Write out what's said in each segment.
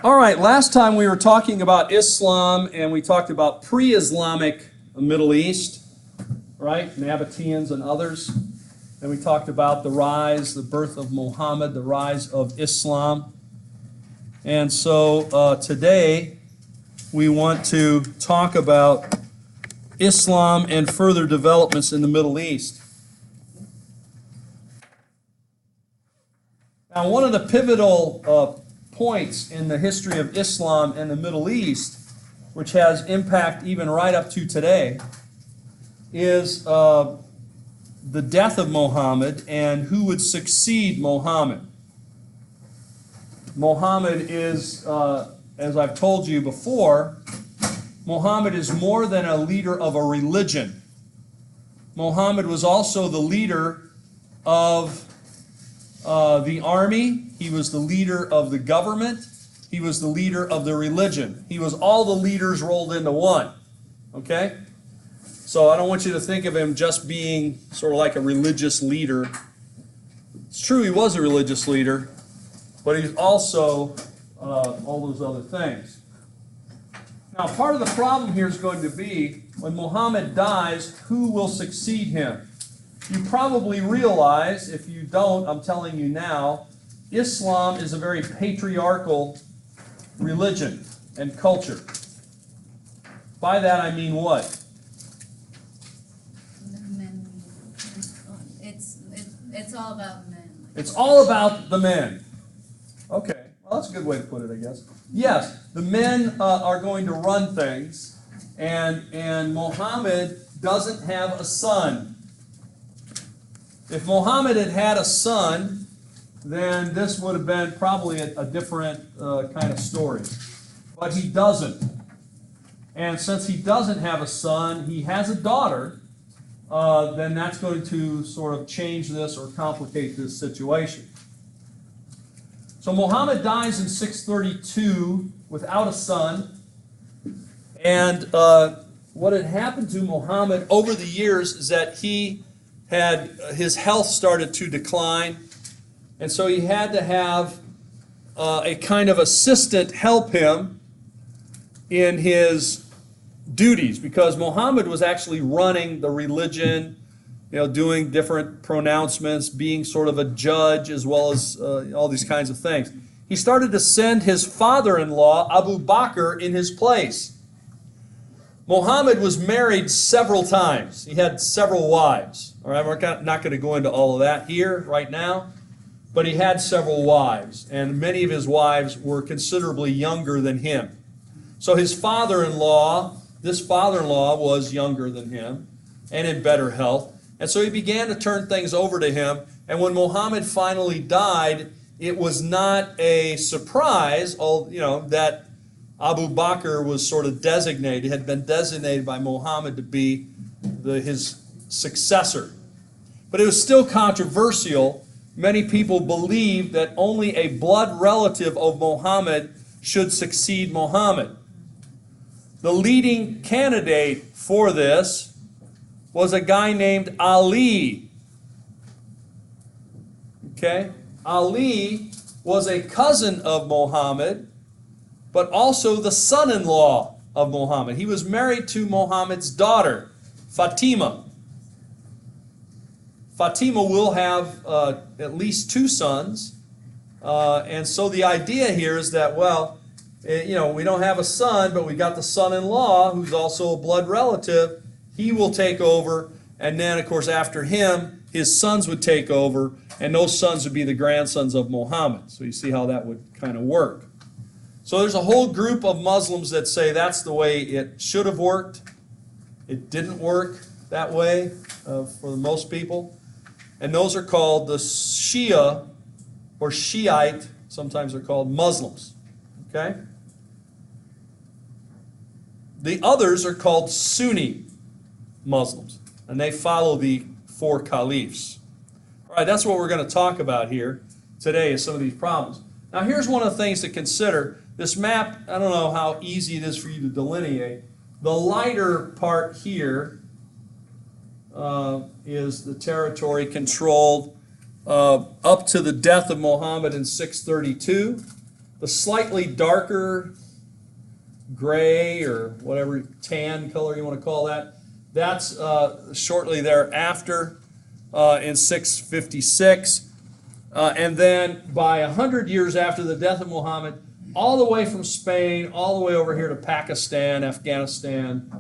All right, last time we were talking about Islam and we talked about pre-Islamic Middle East, right? Nabateans and others. And we talked about the rise, the birth of Muhammad, the rise of Islam. And so today we want to talk about Islam and further developments in the Middle East. Now, one of the pivotal points in the history of Islam and the Middle East, which has impact even right up to today, is the death of Muhammad and who would succeed Muhammad. Muhammad is, as I've told you before, Muhammad is more than a leader of a religion. Muhammad was also the leader of the army. He was the leader of the government. He was the leader of the religion. He was all the leaders rolled into one. Okay? So I don't want you to think of him just being sort of like a religious leader. It's true he was a religious leader, but he's also all those other things. Now, part of the problem here is going to be when Muhammad dies, who will succeed him? You probably realize, if you don't, I'm telling you now, Islam is a very patriarchal religion and culture. By that I mean what? Men. It's all about men. It's all about the men. Okay, well that's a good way to put it, I guess. Yes, the men are going to run things, and Muhammad doesn't have a son. If Muhammad had had a son, then this would have been probably a different kind of story. But he doesn't. And since he doesn't have a son, he has a daughter, then that's going to sort of change this or complicate this situation. So Muhammad dies in 632 without a son. And what had happened to Muhammad over the years is that his health started to decline, and so he had to have a kind of assistant help him in his duties, because Muhammad was actually running the religion, doing different pronouncements, being sort of a judge, as well as all these kinds of things. He started to send his father-in-law, Abu Bakr, in his place. Muhammad was married several times. He had several wives. All right, we're not going to go into all of that here right now, but he had several wives, and many of his wives were considerably younger than him. So his father-in-law, this father-in-law was younger than him and in better health, and so he began to turn things over to him. And when Muhammad finally died, it was not a surprise, that Abu Bakr was sort of designated, had been designated by Muhammad to be his successor. But it was still controversial. Many people believed that only a blood relative of Muhammad should succeed Muhammad. The leading candidate for this was a guy named Ali. Okay? Ali was a cousin of Muhammad, but also the son-in-law of Muhammad. He was married to Muhammad's daughter, Fatima. Fatima will have at least two sons. And so the idea here is that, we don't have a son, but we got the son-in-law, who's also a blood relative. He will take over, and then, of course, after him, his sons would take over, and those sons would be the grandsons of Muhammad. So you see how that would kind of work. So there's a whole group of Muslims that say that's the way it should have worked. It didn't work that way for most people. And those are called the Shia or Shiite, sometimes they're called Muslims. Okay? The others are called Sunni Muslims, and they follow the four caliphs. All right, that's what we're going to talk about here today, is some of these problems. Now, here's one of the things to consider. This map, I don't know how easy it is for you to delineate. The lighter part here is the territory controlled up to the death of Muhammad in 632. the slightly darker gray or whatever tan color you want to call that, that's shortly thereafter in 656. And then by 100 years after the death of Muhammad, all the way from Spain, all the way over here to Pakistan, Afghanistan,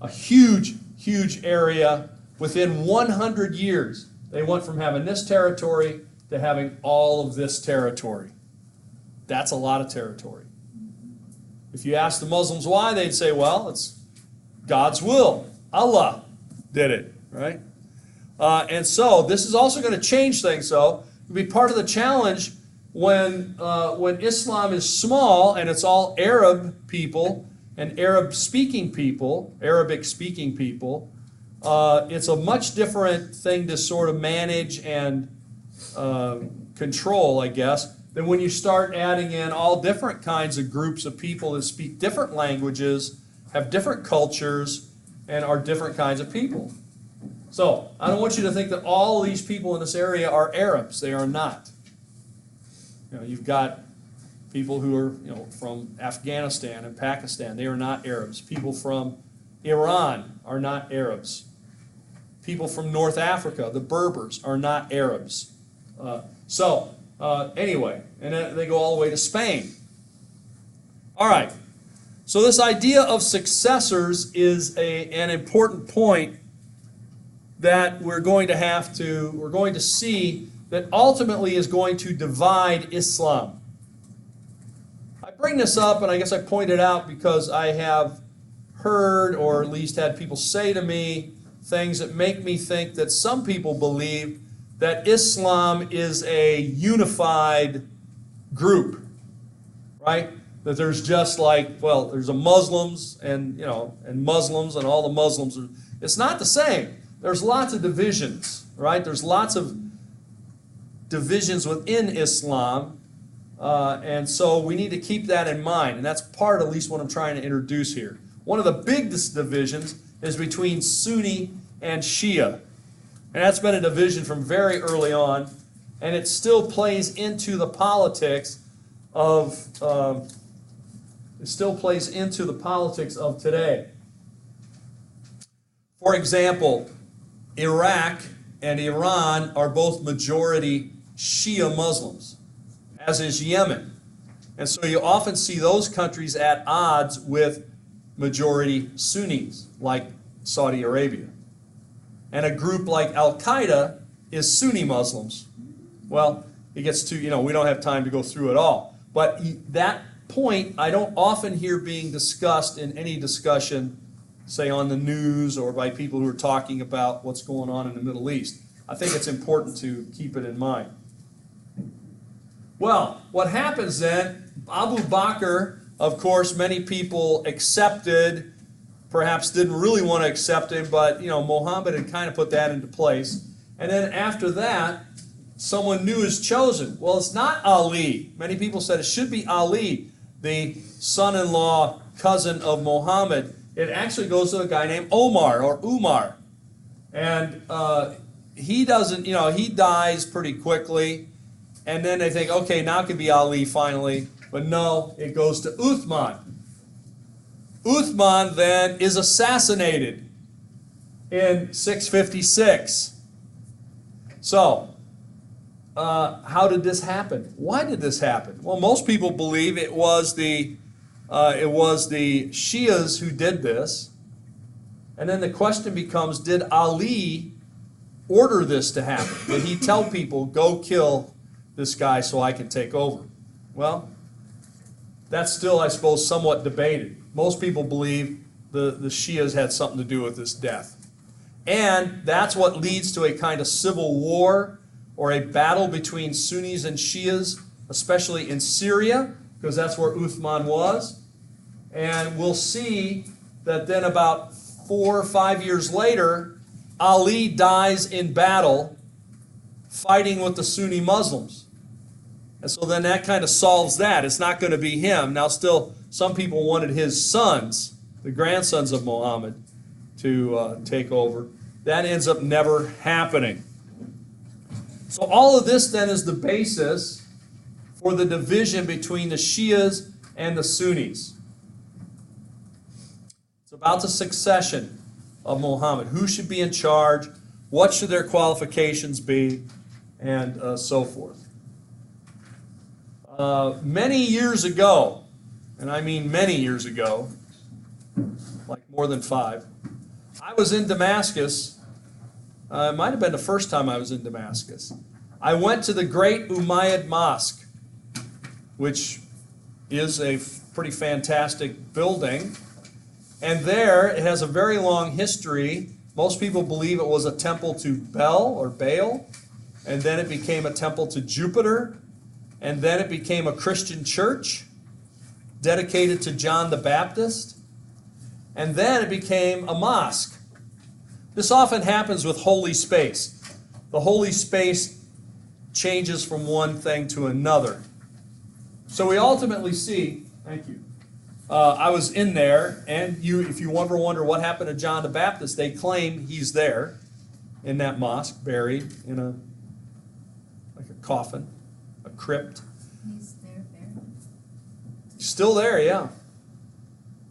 a huge, huge area. Within 100 years, they went from having this territory to having all of this territory. That's a lot of territory. If you ask the Muslims why, they'd say, well, it's God's will. Allah did it, right? And so this is also going to change things, though. It'll be part of the challenge when Islam is small and it's all Arab people and Arabic-speaking people, it's a much different thing to sort of manage and control, I guess, than when you start adding in all different kinds of groups of people that speak different languages, have different cultures, and are different kinds of people. So, I don't want you to think that all these people in this area are Arabs. They are not. You know, you've got people who are, from Afghanistan and Pakistan. They are not Arabs. People from Iran are not Arabs. People from North Africa, the Berbers, are not Arabs. Anyway, and then they go all the way to Spain. All right. So this idea of successors is an important point that we're going to see that ultimately is going to divide Islam. I bring this up, and I guess I point it out because I have heard, or at least had people say to me, things that make me think that some people believe that Islam is a unified group, right? That there's just there's a Muslims and Muslims and all the Muslims. It's not the same. There's lots of divisions, right? There's lots of divisions within Islam, and so we need to keep that in mind, and that's part, at least, what I'm trying to introduce here. One of the biggest divisions is between Sunni and Shia, and that's been a division from very early on, and it still plays into the politics of today. For example, Iraq and Iran are both majority Shia Muslims, as is Yemen. And so you often see those countries at odds with majority Sunnis, like Saudi Arabia. And a group like Al-Qaeda is Sunni Muslims. Well, it gets to, we don't have time to go through it all. But that point I don't often hear being discussed in any discussion, say on the news or by people who are talking about what's going on in the Middle East. I think it's important to keep it in mind. Well, what happens then, Abu Bakr, of course, many people accepted, perhaps didn't really want to accept him, but Muhammad had kind of put that into place. And then after that, someone new is chosen. Well, it's not Ali. Many people said it should be Ali, the son-in-law, cousin of Muhammad. It actually goes to a guy named Omar or Umar. And he doesn't, he dies pretty quickly. And then they think, okay, now it could be Ali finally. But no, it goes to Uthman. Uthman then is assassinated in 656. So, how did this happen? Why did this happen? Well, most people believe it was the Shias who did this. And then the question becomes, did Ali order this to happen? Did he tell people, go kill this guy so I can take over? Well, that's still, I suppose, somewhat debated. Most people believe the Shias had something to do with this death. And that's what leads to a kind of civil war or a battle between Sunnis and Shias, especially in Syria, because that's where Uthman was. And we'll see that then about 4 or 5 years later, Ali dies in battle fighting with the Sunni Muslims. And so then that kind of solves that. It's not going to be him. Now still, some people wanted his sons, the grandsons of Muhammad, to take over. That ends up never happening. So all of this then is the basis for the division between the Shias and the Sunnis. It's about the succession of Muhammad. Who should be in charge? What should their qualifications be? And so forth. Many years ago, and I mean many years ago, like more than 5, I was in Damascus. It might have been the first time I was in Damascus. I went to the Great Umayyad Mosque, which is a pretty fantastic building. And there, it has a very long history. Most people believe it was a temple to Bel or Baal, and then it became a temple to Jupiter, and then it became a Christian church dedicated to John the Baptist, and then it became a mosque. This often happens with holy space. The holy space changes from one thing to another. So we ultimately see, thank you, I was in there, and if you ever wonder what happened to John the Baptist, they claim he's there in that mosque, buried in like a coffin, a crypt. He's there buried. Still there, yeah.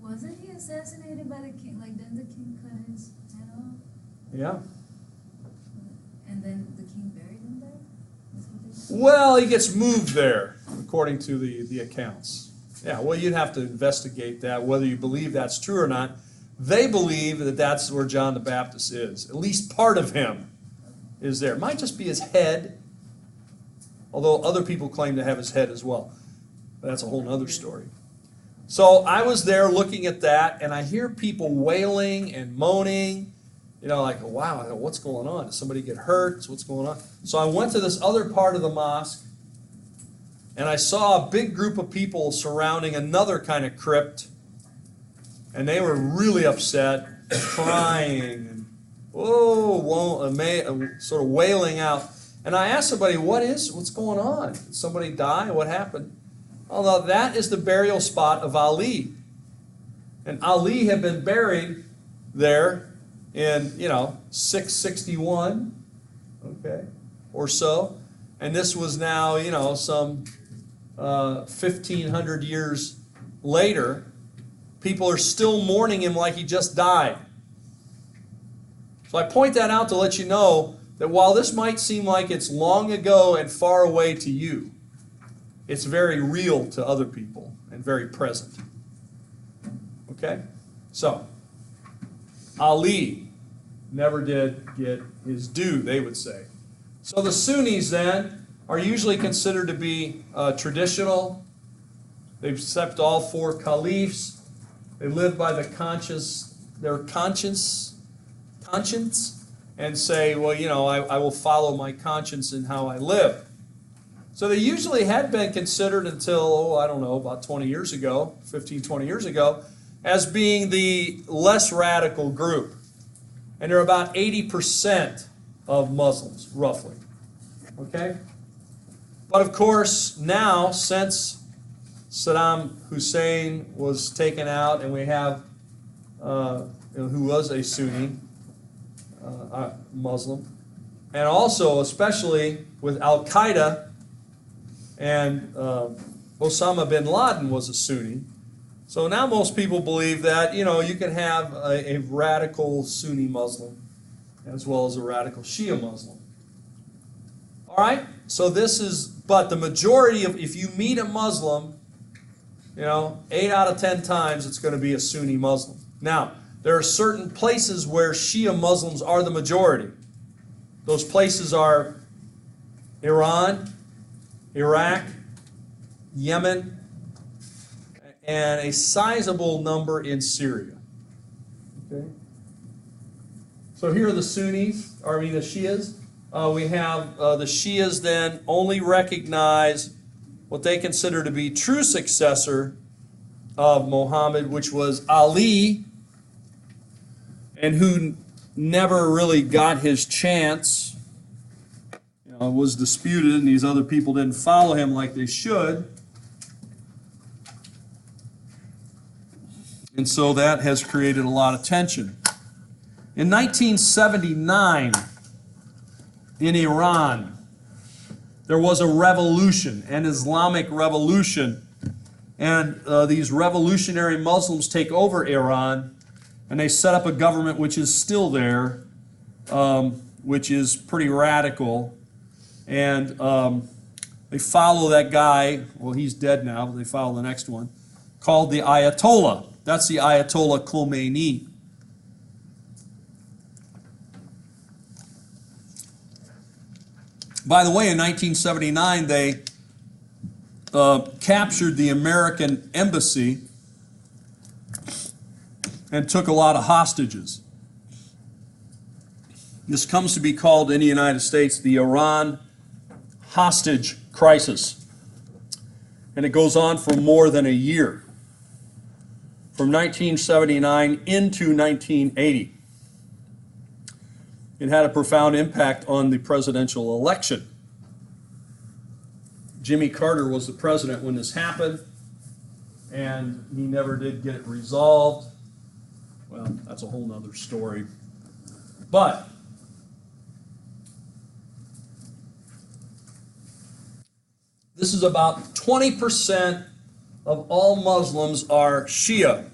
Wasn't he assassinated by the king? Like, didn't the king cut his head off? Yeah. And then the king buried him there? That's what they said? Well, he gets moved there, according to the accounts. Yeah, well, you'd have to investigate that, whether you believe that's true or not. They believe that that's where John the Baptist is. At least part of him is there. It might just be his head, although other people claim to have his head as well. But that's a whole other story. So I was there looking at that, and I hear people wailing and moaning. You know, like, wow, what's going on? Did somebody get hurt? What's going on? So I went to this other part of the mosque, and I saw a big group of people surrounding another kind of crypt, and they were really upset, crying, and sort of wailing out. And I asked somebody, what's going on? Did somebody die? What happened? Although that is the burial spot of Ali. And Ali had been buried there in, 661, okay, or so. And this was now, some 1,500 years later. People are still mourning him like he just died. So I point that out to let you know that while this might seem like it's long ago and far away to you, it's very real to other people and very present. Okay? So, Ali never did get his due, they would say. So the Sunnis then are usually considered to be traditional. They've accepted all 4 caliphs. They live by their conscience, and say, well, I will follow my conscience in how I live. So they usually had been considered until, about 20 years ago, 15, 20 years ago, as being the less radical group. And they're about 80% of Muslims, roughly. Okay? But of course, now, since Saddam Hussein was taken out, and we have, who was a Sunni Muslim, and also, especially with Al-Qaeda, and Osama bin Laden was a Sunni. So now most people believe that, you can have a radical Sunni Muslim as well as a radical Shia Muslim. All right? So but the majority of, if you meet a Muslim, 8 out of 10 times it's going to be a Sunni Muslim. Now, there are certain places where Shia Muslims are the majority. Those places are Iran, Iraq, Yemen, and a sizable number in Syria. Okay? So here are the Sunnis, the Shias. We have the Shias then only recognize what they consider to be true successor of Muhammad, which was Ali, and who never really got his chance. Was disputed, and these other people didn't follow him like they should. And so that has created a lot of tension. In 1979, in Iran, there was a revolution, an Islamic revolution, and these revolutionary Muslims take over Iran, and they set up a government which is still there, which is pretty radical, and they follow that guy, well, he's dead now, but they follow the next one, called the Ayatollah. That's the Ayatollah Khomeini. By the way, in 1979, they captured the American embassy and took a lot of hostages. This comes to be called in the United States the Iran hostage crisis. And it goes on for more than a year, from 1979 into 1980. It had a profound impact on the presidential election. Jimmy Carter was the president when this happened, and he never did get it resolved. Well, that's a whole nother story. But this is about 20% of all Muslims are Shia.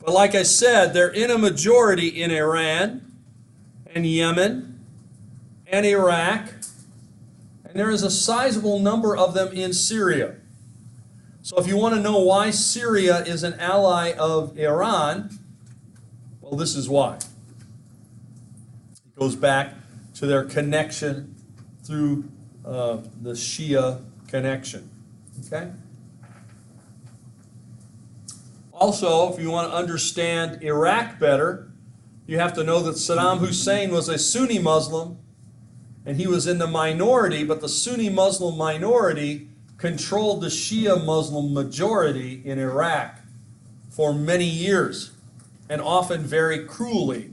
But like I said, they're in a majority in Iran and Yemen and Iraq, and there is a sizable number of them in Syria. So if you want to know why Syria is an ally of Iran, well, this is why. It goes back to their connection through the Shia connection. Okay? Also, if you want to understand Iraq better, you have to know that Saddam Hussein was a Sunni Muslim, and he was in the minority, but the Sunni Muslim minority controlled the Shia Muslim majority in Iraq for many years, and often very cruelly.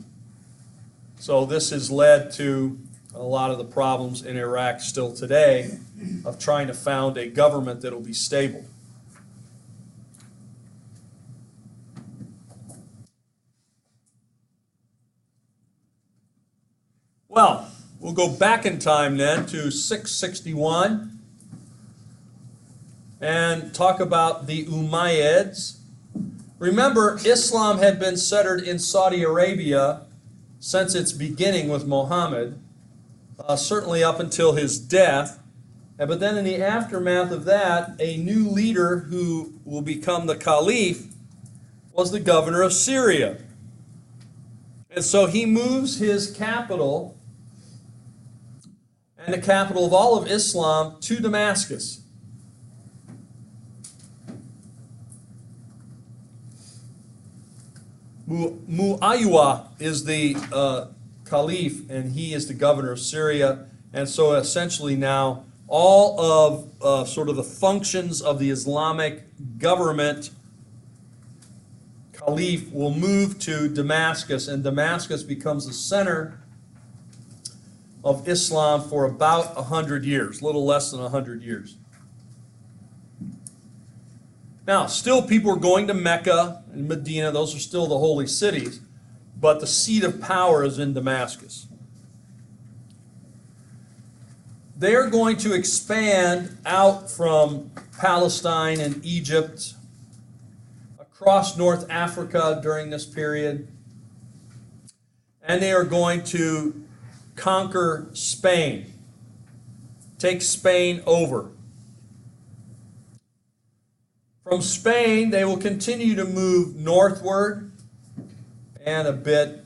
So this has led to a lot of the problems in Iraq still today of trying to found a government that will be stable. Well, we'll go back in time then to 661 and talk about the Umayyads. Remember, Islam had been centered in Saudi Arabia since its beginning with Muhammad, certainly up until his death. But then in the aftermath of that, a new leader who will become the Caliph was the governor of Syria. And so he moves his capital and the capital of all of Islam to Damascus. Mu'ayyah is the Caliph, and he is the governor of Syria. And so essentially now all of sort of the functions of the Islamic government Caliph will move to Damascus, and Damascus becomes the center of Islam for about 100 years, a little less than 100 years. Now, still people are going to Mecca and Medina, those are still the holy cities, but the seat of power is in Damascus. They're going to expand out from Palestine and Egypt, across North Africa during this period, and they are going to conquer Spain, take Spain over. From Spain, they will continue to move northward and a bit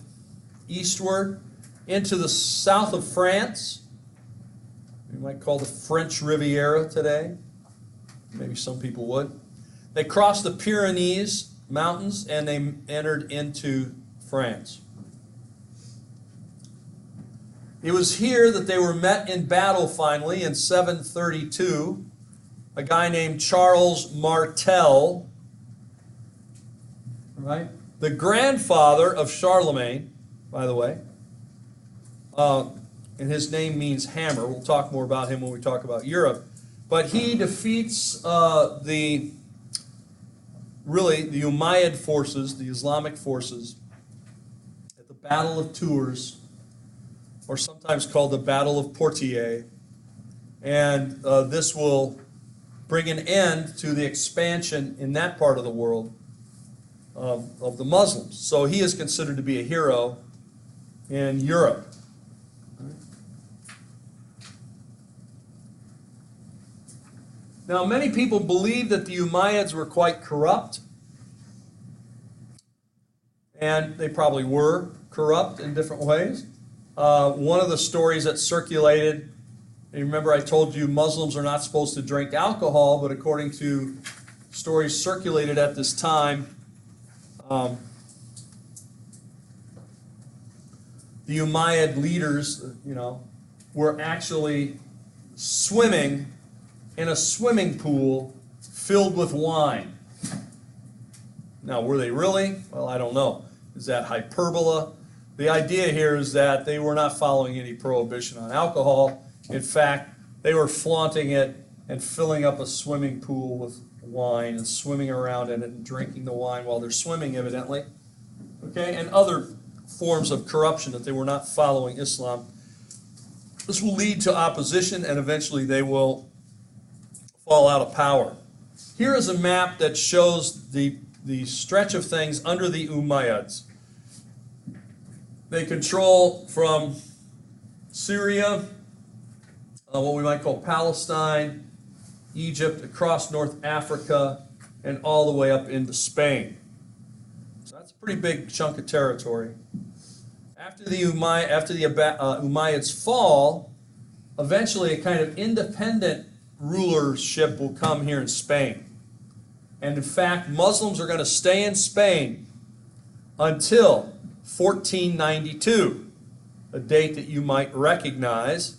eastward into the south of France. We might call the French Riviera today. Maybe some people would. They crossed the Pyrenees mountains and they entered into France. It was here that they were met in battle finally in 732. A guy named Charles Martel, right? The grandfather of Charlemagne, by the way, and his name means hammer. We'll talk more about him when we talk about Europe. But he defeats the Umayyad forces, the Islamic forces, at the Battle of Tours, or sometimes called the Battle of Poitiers. And this will bring an end to the expansion in that part of the world of the Muslims. So he is considered to be a hero in Europe. Now, many people believe that the Umayyads were quite corrupt, and they probably were corrupt in different ways. One of the stories that circulated, and remember I told you Muslims are not supposed to drink alcohol, but according to stories circulated at this time, the Umayyad leaders, were actually swimming in a swimming pool filled with wine. Now, were they really? Well, I don't know. Is that hyperbole? The idea here is that they were not following any prohibition on alcohol. In fact, they were flaunting it and filling up a swimming pool with wine and swimming around in it and drinking the wine while they're swimming, evidently. Okay, and other forms of corruption that they were not following Islam. This will lead to opposition, and eventually they will fall out of power. Here is a map that shows the stretch of things under the Umayyads. They control from Syria, what we might call Palestine, Egypt, across North Africa, and all the way up into Spain. So that's a pretty big chunk of territory. After the Umayyads fall, eventually a kind of independent rulership will come here in Spain. And in fact, Muslims are going to stay in Spain until 1492, a date that you might recognize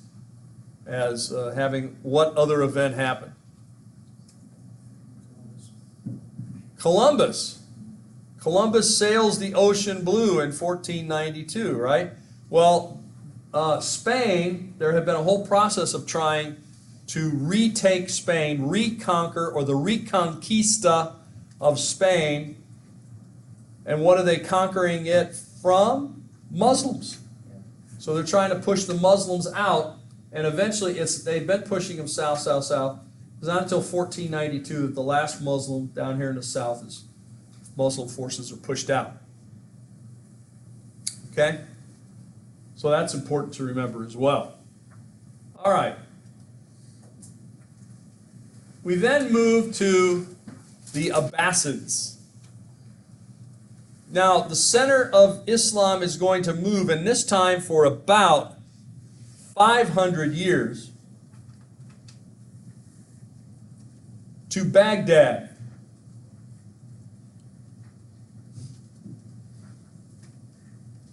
as having what other event happened? Columbus. Columbus sails the ocean blue in 1492, right? Well, Spain, there had been a whole process of trying to retake Spain, reconquer, or the reconquista of Spain. And what are they conquering it from? Muslims. So they're trying to push the Muslims out, and eventually they've been pushing them south, south, south. It's not until 1492 that the last Muslim down here in the south Muslim forces are pushed out. Okay? So that's important to remember as well. All right. We then move to the Abbasids. Now, the center of Islam is going to move, and this time for about 500 years, to Baghdad.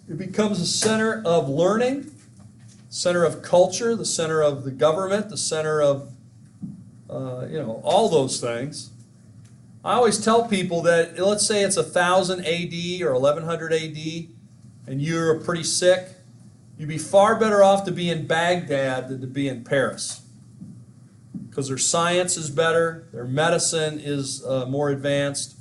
It becomes a center of learning, center of culture, the center of the government, the center of all those things. I always tell people that, let's say it's 1000 AD or 1100 AD, and you're pretty sick, you'd be far better off to be in Baghdad than to be in Paris. Because their science is better, their medicine is more advanced.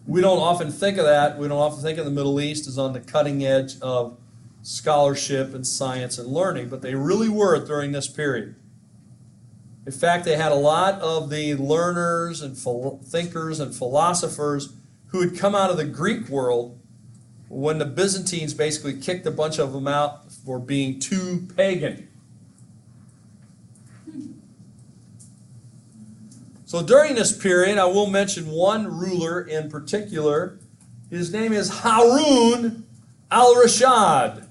We don't often think of that. We don't often think of the Middle East as on the cutting edge of scholarship and science and learning, but they really were during this period. In fact, they had a lot of the learners and thinkers and philosophers who had come out of the Greek world when the Byzantines basically kicked a bunch of them out for being too pagan. So during this period, I will mention one ruler in particular. His name is Harun al-Rashid.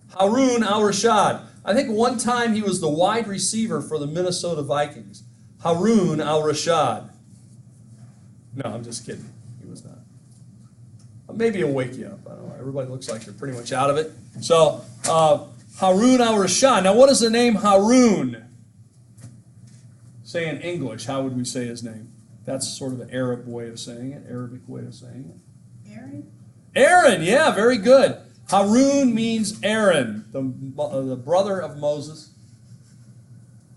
Harun al-Rashid. I think one time he was the wide receiver for the Minnesota Vikings. Harun al-Rashid. No, I'm just kidding. He was not. Maybe he'll wake you up. I don't know. Everybody looks like they're pretty much out of it. So, Harun al-Rashid. Now, what does the name Harun say in English? How would we say his name? That's sort of an Arab way of saying it, Arabic way of saying it. Aaron? Aaron, yeah, very good. Harun means Aaron, the brother of Moses.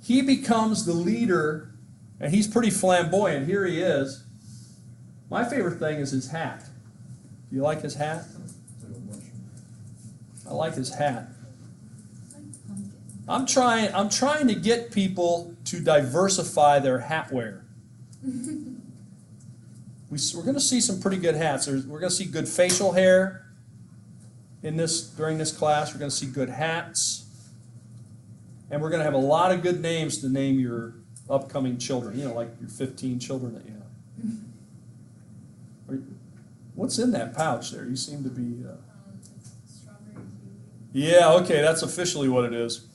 He becomes the leader, and he's pretty flamboyant. Here he is. My favorite thing is his hat. Do you like his hat? I like his hat. Like pumpkin. I'm trying to get people to diversify their hat wear. We're going to see some pretty good hats. We're going to see good facial hair during this class. We're going to see good hats. And we're going to have a lot of good names to name your upcoming children, like your 15 children that you have. What's in that pouch there? You seem to be... Strawberry kiwi. Yeah, okay, that's officially what it is.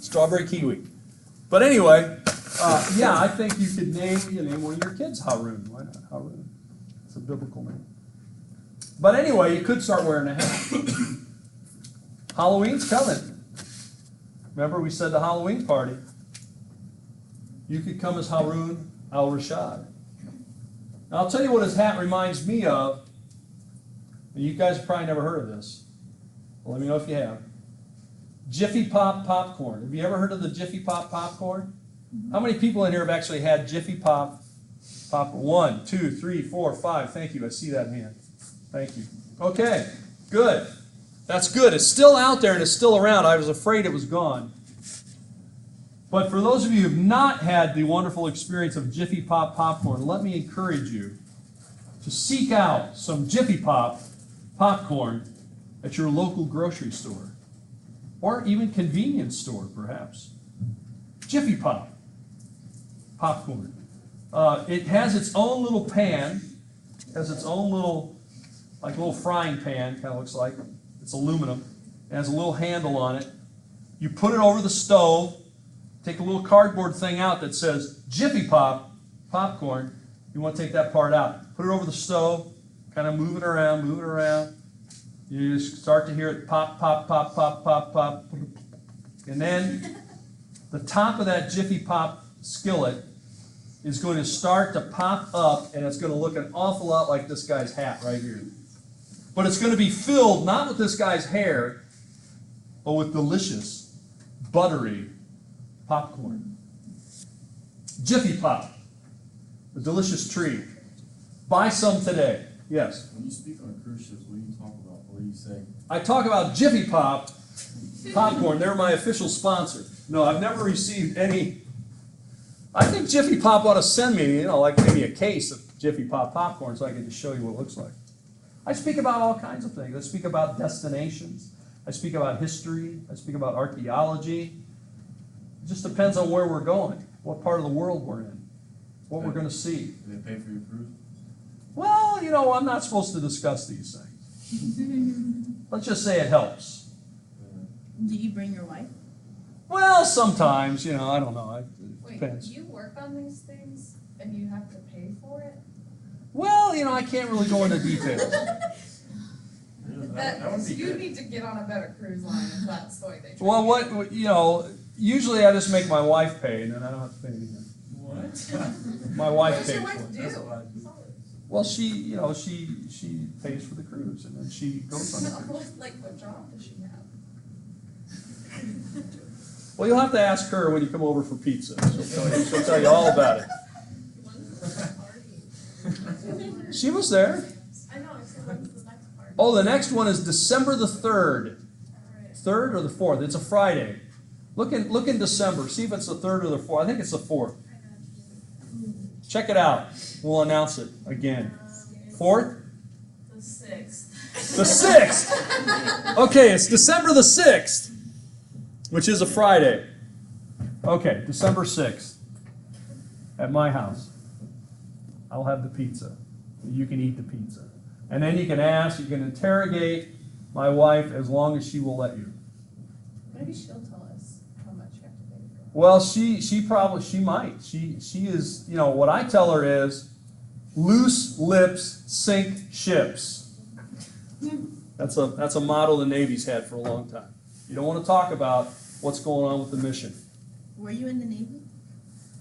Strawberry kiwi. But anyway, yeah, I think you could name one of your kids Harun. Why not Harun? It's a biblical name. But anyway, you could start wearing a hat. Halloween's coming. Remember we said the Halloween party. You could come as Harun al-Rashad. Now I'll tell you what his hat reminds me of. And you guys have probably never heard of this. Well, let me know if you have. Jiffy Pop popcorn. Have you ever heard of the Jiffy Pop popcorn? How many people in here have actually had Jiffy Pop popcorn? 1, 2, 3, 4, 5. Thank you. I see that hand. Thank you. Okay, good. That's good. It's still out there and it's still around. I was afraid it was gone. But for those of you who have not had the wonderful experience of Jiffy Pop popcorn, let me encourage you to seek out some Jiffy Pop popcorn at your local grocery store or even convenience store, perhaps. Jiffy Pop popcorn. It has its own little pan. It has its own little frying pan, kind of looks like. It's aluminum. It has a little handle on it. You put it over the stove. Take a little cardboard thing out that says Jiffy Pop popcorn. You want to take that part out. Put it over the stove. Kind of move it around. You just start to hear it pop, pop, pop, pop, pop, pop. And then the top of that Jiffy Pop skillet is going to start to pop up, and it's going to look an awful lot like this guy's hat right here. But it's going to be filled not with this guy's hair, but with delicious, buttery popcorn. Jiffy Pop, a delicious treat. Buy some today. Yes? When you speak on cruise ships, what do you talk about? What do you say? I talk about Jiffy Pop popcorn. They're my official sponsor. No, I've never received any. I think Jiffy Pop ought to send me, like maybe a case of Jiffy Pop popcorn so I can just show you what it looks like. I speak about all kinds of things. I speak about destinations. I speak about history. I speak about archaeology. It just depends on where we're going, what part of the world we're in, what we're going to see. Do they pay for your cruise? Well, I'm not supposed to discuss these things. Let's just say it helps. Do you bring your wife? Well, sometimes, I don't know. It Wait, depends. you work on these things and you have to pay for it? Well, I can't really go into details. That would be You good. need to get on a better cruise line if that's the way they treat Well, you. usually I just make my wife pay, and then I don't have to pay anything. What? My What wife does pays your for wife it. do? That's what I do. Well, she pays for the cruise, and then she goes on the cruise. What job does she have? Well, you'll have to ask her when you come over for pizza. She'll tell you all about it. She was there. I know, I said when's the next part? Oh, the next one is December the 3rd. 3rd or the 4th? It's a Friday. Look in December. See if it's the 3rd or the 4th. I think it's the 4th. Check it out. We'll announce it again. 4th? The 6th. The 6th. Okay, it's December the 6th, which is a Friday. Okay, December 6th. At my house. I'll have the pizza. You can eat the pizza. And then you can interrogate my wife as long as she will let you. Maybe she'll tell us how much you have to pay for it. Well, she might. She is, what I tell her is, loose lips sink ships. That's a motto the Navy's had for a long time. You don't want to talk about what's going on with the mission. Were you in the Navy?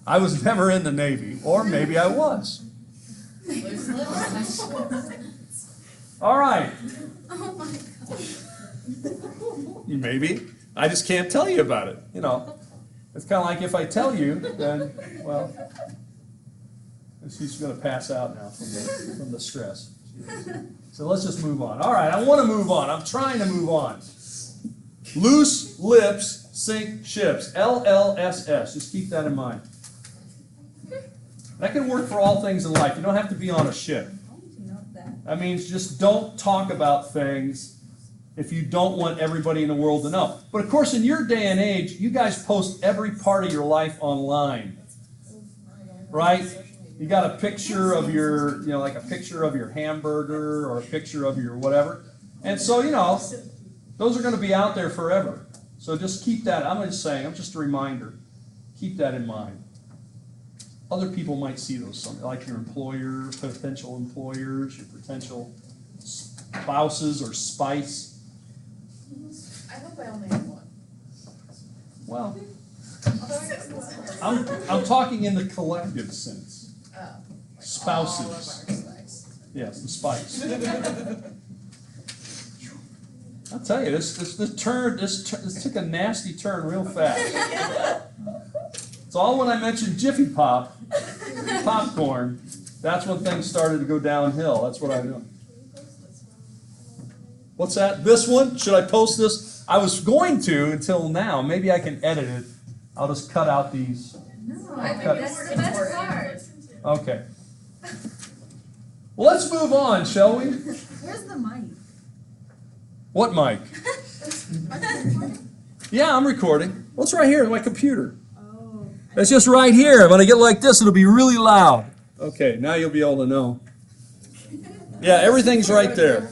I was never in the Navy, or maybe I was. Loose lips. All right. Oh my God. Maybe. I just can't tell you about it. It's kind of like if I tell you, then, well, she's going to pass out now from the stress. So let's just move on. All right, I want to move on. I'm trying to move on. Loose lips sink ships. LLSS. Just keep that in mind. That can work for all things in life. You don't have to be on a ship. Not that. That means just don't talk about things if you don't want everybody in the world to know. But of course, in your day and age, you guys post every part of your life online, right? You got a picture of your, like a picture of your hamburger or a picture of your whatever. And so, those are going to be out there forever. So just keep that, I'm just saying, I'm just a reminder. Keep that in mind. Other people might see those, like your employer, potential employers, your potential spouses or spice. I hope I only have one. Well, Although I guess it's I'm talking in the collective sense. Spouses. All of our spice. Yes, the spice. I'll tell you, this took a nasty turn real fast. It's all when I mentioned Jiffy Pop, popcorn, that's when things started to go downhill. That's what I know. What's that? This one? Should I post this? I was going to until now. Maybe I can edit it. I'll just cut out these. No, I think that's the best important. part. Okay. Well, let's move on, shall we? Where's the mic? What mic? Yeah, I'm recording. What's right here? My computer. Oh. It's just right here. When I get like this, it'll be really loud. Okay, now you'll be able to know. Yeah, everything's right there.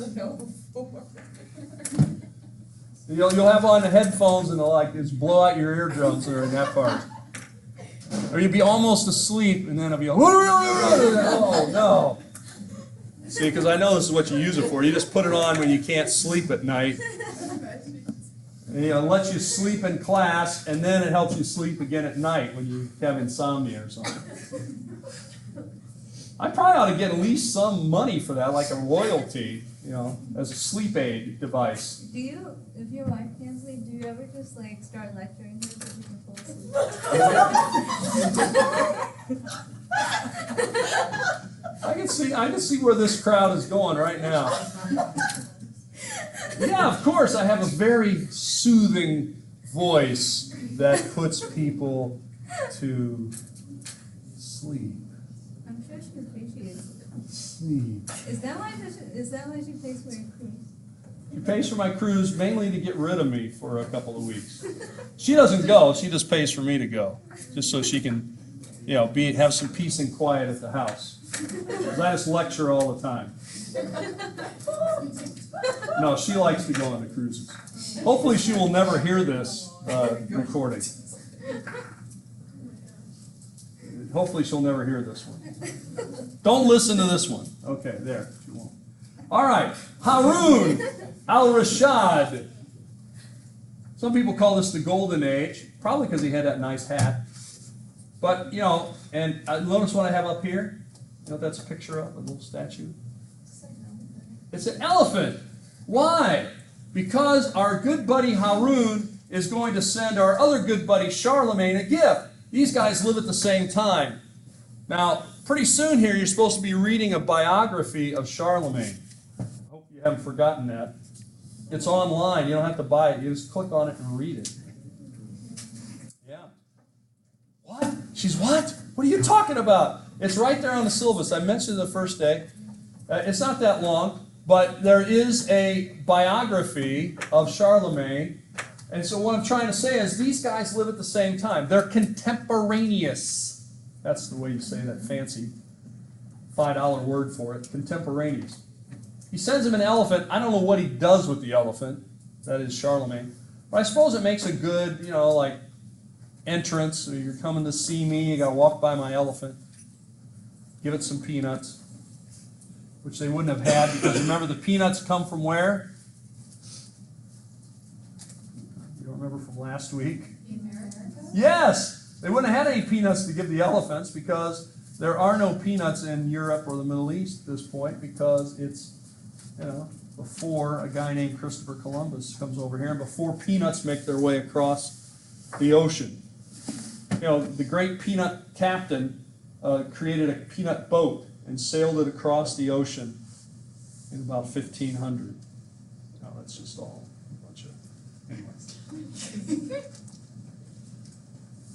You'll have on the headphones and they'll just blow out your eardrums that are in that part. Or you'll be almost asleep and then it'll be oh no. See, because I know this is what you use it for. You just put it on when you can't sleep at night. And it lets you sleep in class, and then it helps you sleep again at night when you have insomnia or something. I probably ought to get at least some money for that, like a royalty, as a sleep aid device. Do you, if your wife can't sleep, do you ever just like start lecturing her so she can fall asleep? I can see where this crowd is going right now. Yeah, of course, I have a very soothing voice that puts people to sleep. I'm sure she appreciates it. Sleep. Is that why she pays for your cruise? She pays for my cruise mainly to get rid of me for a couple of weeks. She doesn't go, she just pays for me to go. Just so she can, have some peace and quiet at the house. 'Cause I just lecture all the time. No, she likes to go on the cruises. Hopefully she will never hear this recording. Hopefully she'll never hear this one. Don't listen to this one. Okay, there. She won't. All right, Harun al-Rashid. Some people call this the Golden Age, probably because he had that nice hat. But, and notice what I have up here? You know what that's a picture of, a little statue? It's an elephant. Why? Because our good buddy Harun is going to send our other good buddy Charlemagne a gift. These guys live at the same time. Now, pretty soon here, you're supposed to be reading a biography of Charlemagne. I hope you haven't forgotten that. It's online. You don't have to buy it. You just click on it and read it. Yeah. What? She's what? What are you talking about? It's right there on the syllabus. I mentioned it the first day. It's not that long, but there is a biography of Charlemagne. And so what I'm trying to say is these guys live at the same time. They're contemporaneous. That's the way you say that fancy $5 word for it, contemporaneous. He sends him an elephant. I don't know what he does with the elephant. That is Charlemagne. But I suppose it makes a good, entrance. So you're coming to see me. You got to walk by my elephant. Give it some peanuts, which they wouldn't have had because remember the peanuts come from where? You don't remember from last week? Yes! They wouldn't have had any peanuts to give the elephants because there are no peanuts in Europe or the Middle East at this point because it's, before a guy named Christopher Columbus comes over here and before peanuts make their way across the ocean. The great peanut captain created a peanut boat and sailed it across the ocean in about 1500. No, that's just all a bunch of... Anyway.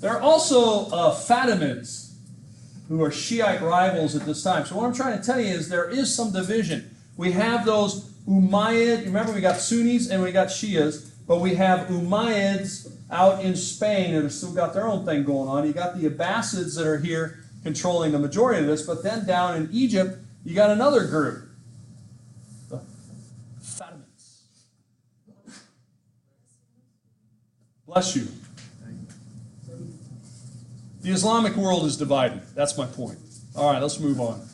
There are also Fatimids, who are Shiite rivals at this time. So what I'm trying to tell you is there is some division. We have those Umayyad, remember we got Sunnis and we got Shias, but we have Umayyads out in Spain that have still got their own thing going on. You got the Abbasids that are here controlling the majority of this, but then down in Egypt, you got another group, the Fatimids. Bless you. The Islamic world is divided. That's my point. All right, let's move on.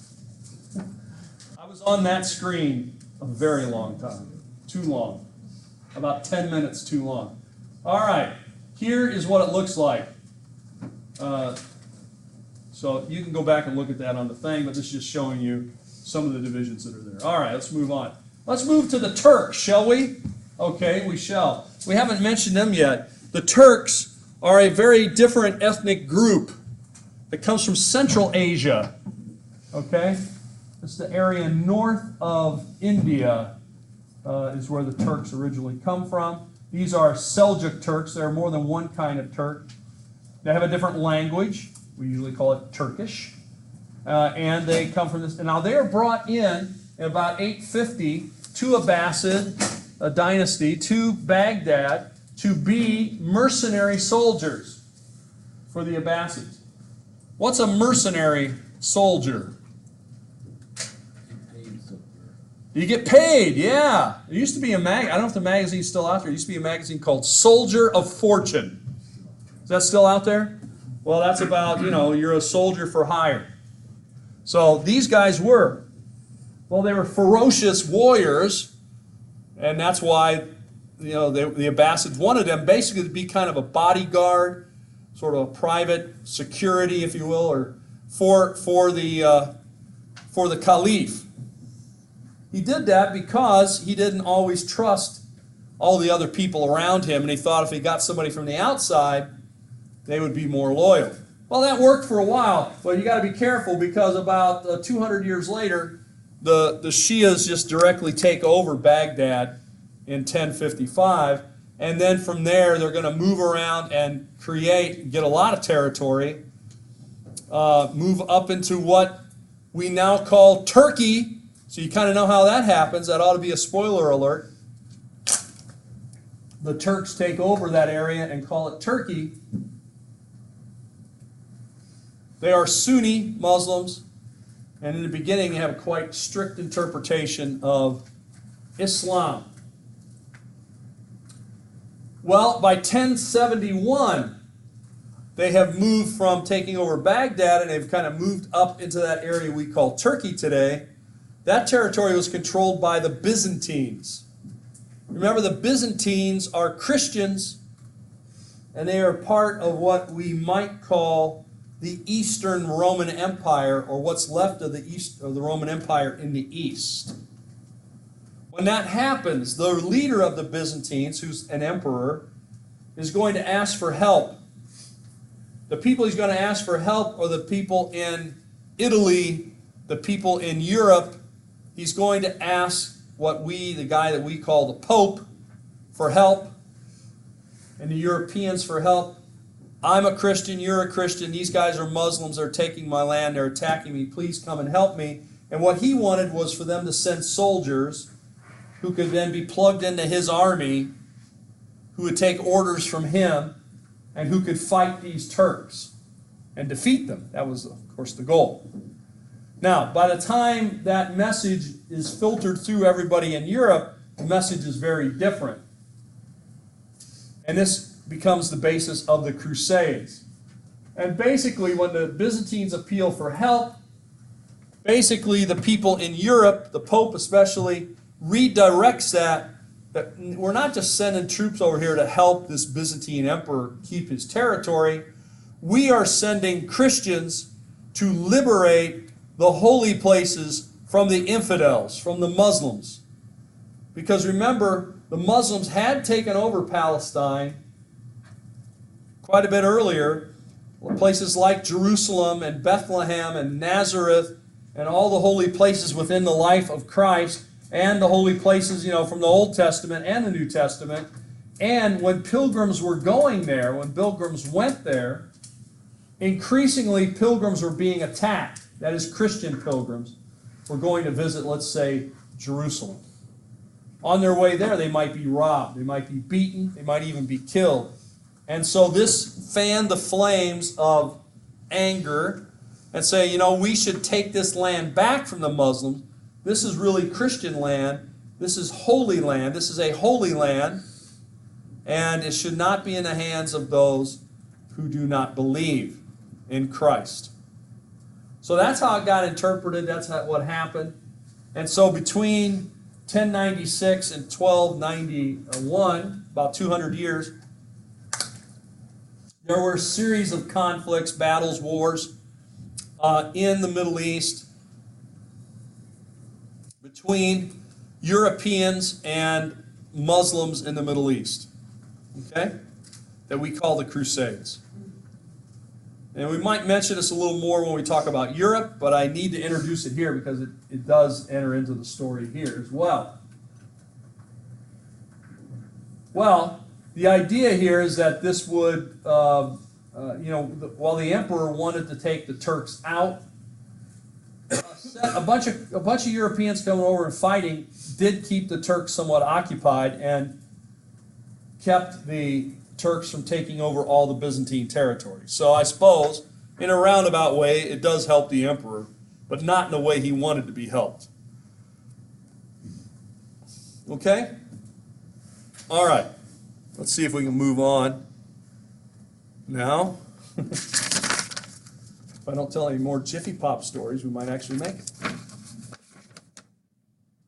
I was on that screen a very long time. Too long. About 10 minutes too long. All right, here is what it looks like. So you can go back and look at that on the thing, but this is just showing you some of the divisions that are there. All right, let's move on. Let's move to the Turks, shall we? Okay, we shall. We haven't mentioned them yet. The Turks are a very different ethnic group that comes from Central Asia. Okay? It's the area north of India is where the Turks originally come from. These are Seljuk Turks. There are more than one kind of Turk. They have a different language. We usually call it Turkish. And they come from this. And now they are brought in about 850 to Abbasid, a dynasty, to Baghdad, to be mercenary soldiers for the Abbasids. What's a mercenary soldier? You get paid, yeah. There used to be a I don't know if the magazine's still out there. There used to be a magazine called Soldier of Fortune. Is that still out there? Well, that's about, you're a soldier for hire. So these guys were. Well, they were ferocious warriors, and that's why the Abbasids wanted them basically to be kind of a bodyguard, sort of a private security, if you will, or for the caliph. He did that because he didn't always trust all the other people around him, and he thought if he got somebody from the outside, they would be more loyal. Well, that worked for a while, but you got to be careful because about 200 years later, the Shias just directly take over Baghdad in 1055, and then from there they're going to move around and get a lot of territory, move up into what we now call Turkey. So you kind of know how that happens. That ought to be a spoiler alert. The Turks take over that area and call it Turkey. They are Sunni Muslims, and in the beginning they have a quite strict interpretation of Islam. Well, by 1071, they have moved from taking over Baghdad, and they've kind of moved up into that area we call Turkey today. That territory was controlled by the Byzantines. Remember, the Byzantines are Christians, and they are part of what we might call the Eastern Roman Empire, or what's left of the Roman Empire in the East. When that happens, the leader of the Byzantines, who's an emperor, is going to ask for help. The people he's going to ask for help are the people in Italy, the people in Europe. He's going to ask the guy that we call the Pope, for help, and the Europeans for help. I'm a Christian, you're a Christian, these guys are Muslims, they're taking my land, they're attacking me, please come and help me. And what he wanted was for them to send soldiers who could then be plugged into his army, who would take orders from him, and who could fight these Turks and defeat them. That was, of course, the goal. Now, by the time that message is filtered through everybody in Europe, the message is very different. And this becomes the basis of the Crusades. And basically, when the Byzantines appeal for help, basically the people in Europe, the Pope especially, redirects that we're not just sending troops over here to help this Byzantine emperor keep his territory. We are sending Christians to liberate the holy places from the infidels, from the Muslims. Because remember, the Muslims had taken over Palestine quite a bit earlier. Places like Jerusalem and Bethlehem and Nazareth and all the holy places within the life of Christ, and the holy places, from the Old Testament and the New Testament. And when pilgrims were going there, when pilgrims went there, increasingly pilgrims were being attacked. That is, Christian pilgrims were going to visit, let's say, Jerusalem. On their way there, they might be robbed, they might be beaten, they might even be killed. And so this fanned the flames of anger and say, you know, we should take this land back from the Muslims. This is really Christian land. This is holy land. This is a holy land. And it should not be in the hands of those who do not believe in Christ. So that's how it got interpreted. That's what happened. And so between 1096 and 1291, about 200 years, there were a series of conflicts, battles, wars in the Middle East between Europeans and Muslims in the Middle East, okay, that we call the Crusades. And we might mention this a little more when we talk about Europe, but I need to introduce it here because it does enter into the story here as well. Well, the idea here is that this would, while the emperor wanted to take the Turks out, a bunch of Europeans coming over and fighting did keep the Turks somewhat occupied and kept the Turks from taking over all the Byzantine territory. So I suppose, in a roundabout way, it does help the emperor, but not in the way he wanted to be helped. Okay? All right. Let's see if we can move on now. If I don't tell any more Jiffy Pop stories, we might actually make it.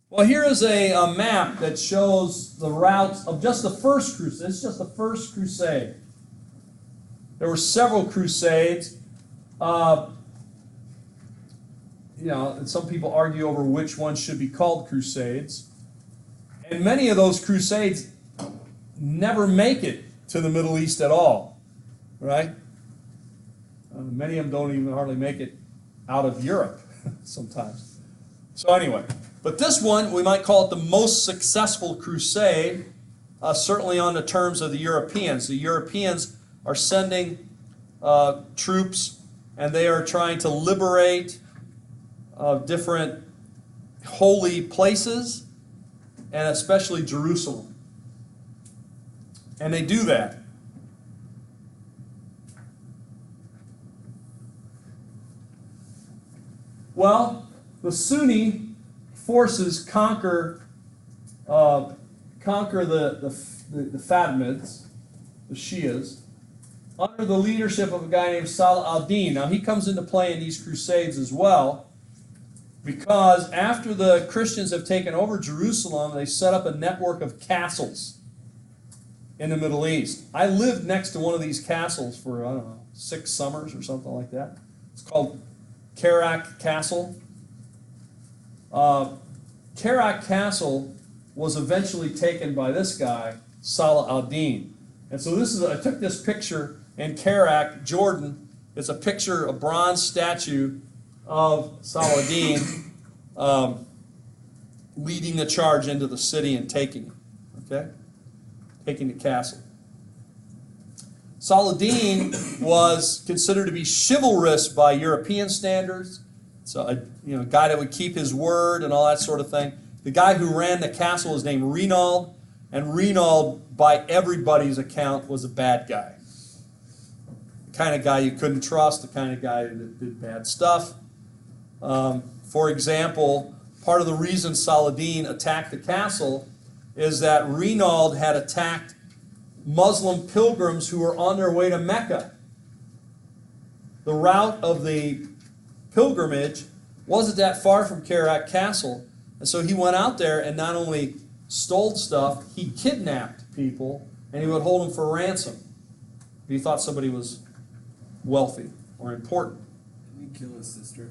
Well, here is a map that shows the routes of just the first crusade. It's just the first crusade. There were several crusades. And some people argue over which ones should be called crusades. And many of those crusades never make it to the Middle East at all, right? Many of them don't even hardly make it out of Europe sometimes. So anyway, but this one, we might call it the most successful crusade, certainly on the terms of the Europeans. The Europeans are sending troops, and they are trying to liberate different holy places, and especially Jerusalem. And they do that. Well, the Sunni forces conquer the Fatimids, the Shias, under the leadership of a guy named Salah al-Din. Now, he comes into play in these crusades as well, because after the Christians have taken over Jerusalem, they set up a network of castles in the Middle East. I lived next to one of these castles for, 6 summers or something like that. It's called Kerak Castle. Kerak Castle was eventually taken by this guy, Salah al-Din. And so I took this picture in Kerak, Jordan. It's a picture, a bronze statue of Salah al-Din leading the charge into the city and taking it. Okay? Taking the castle. Saladin was considered to be chivalrous by European standards. So a guy that would keep his word and all that sort of thing. The guy who ran the castle was named Renaud, and Renaud, by everybody's account, was a bad guy. The kind of guy you couldn't trust, the kind of guy that did bad stuff. For example, part of the reason Saladin attacked the castle is that Renaud had attacked Muslim pilgrims who were on their way to Mecca. The route of the pilgrimage wasn't that far from Kerak Castle, and so he went out there and not only stole stuff, he kidnapped people, and he would hold them for ransom if he thought somebody was wealthy or important. Didn't he kill his sister?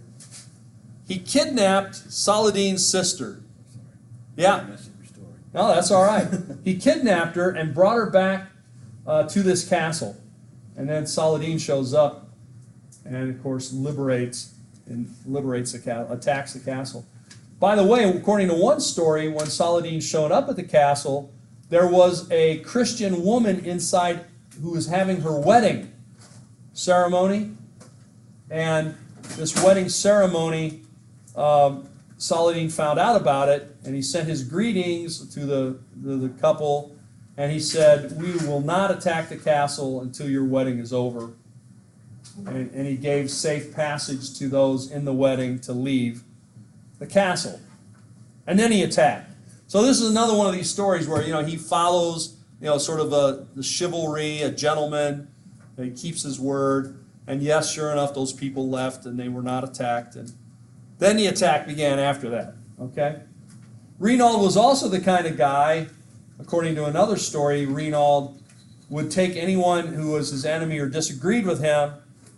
He kidnapped Saladin's sister. Sorry. Yeah. I messed up your story. No, that's all right. He kidnapped her and brought her back to this castle. And then Saladin shows up and, of course, attacks the castle. By the way, according to one story, when Saladin showed up at the castle, there was a Christian woman inside who was having her wedding ceremony. And this wedding ceremony, Saladin found out about it, and he sent his greetings to the couple, and he said, "We will not attack the castle until your wedding is over." And he gave safe passage to those in the wedding to leave the castle. And then he attacked. So this is another one of these stories where, he follows, sort of the chivalry, a gentleman, he keeps his word. And yes, sure enough, those people left and they were not attacked. And then the attack began after that, okay? Reinald was also the kind of guy, according to another story, Reinald would take anyone who was his enemy or disagreed with him,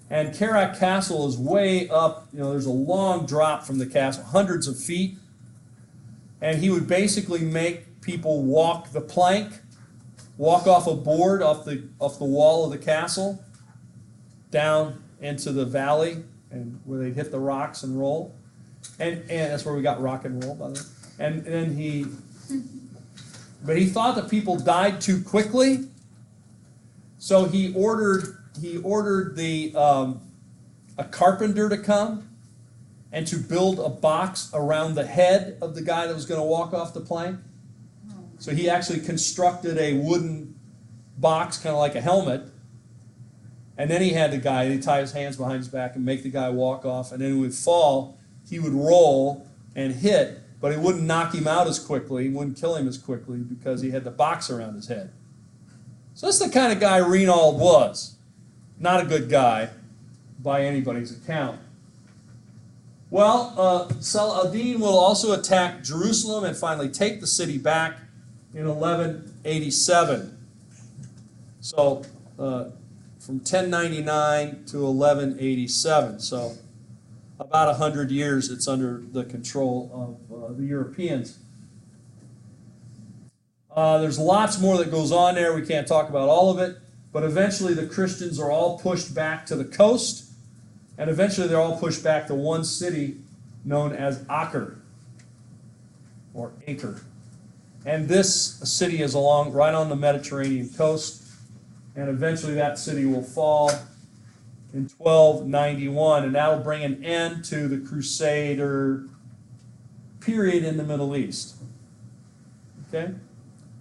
and Kerak Castle is way up, there's a long drop from the castle, hundreds of feet, and he would basically make people walk the plank, walk off a board off the wall of the castle, down into the valley, and where they'd hit the rocks and roll. And that's where we got rock and roll, by the way. And then but he thought that people died too quickly, so he ordered a carpenter to come and to build a box around the head of the guy that was going to walk off the plank. So he actually constructed a wooden box, kind of like a helmet. And then he had the guy, he'd tie his hands behind his back and make the guy walk off, and then he would fall, he would roll and hit, but it wouldn't knock him out as quickly, it wouldn't kill him as quickly because he had the box around his head. So that's the kind of guy Reinald was. Not a good guy by anybody's account. Well, Saladin will also attack Jerusalem and finally take the city back in 1187. So, from 1099 to 1187. So about 100 years it's under the control of the Europeans. There's lots more that goes on there. We can't talk about all of it. But eventually the Christians are all pushed back to the coast. And eventually they're all pushed back to one city known as Acre. Or Acre. And this city is right on the Mediterranean coast. And eventually that city will fall in 1291, and that'll bring an end to the Crusader period in the Middle East. Okay?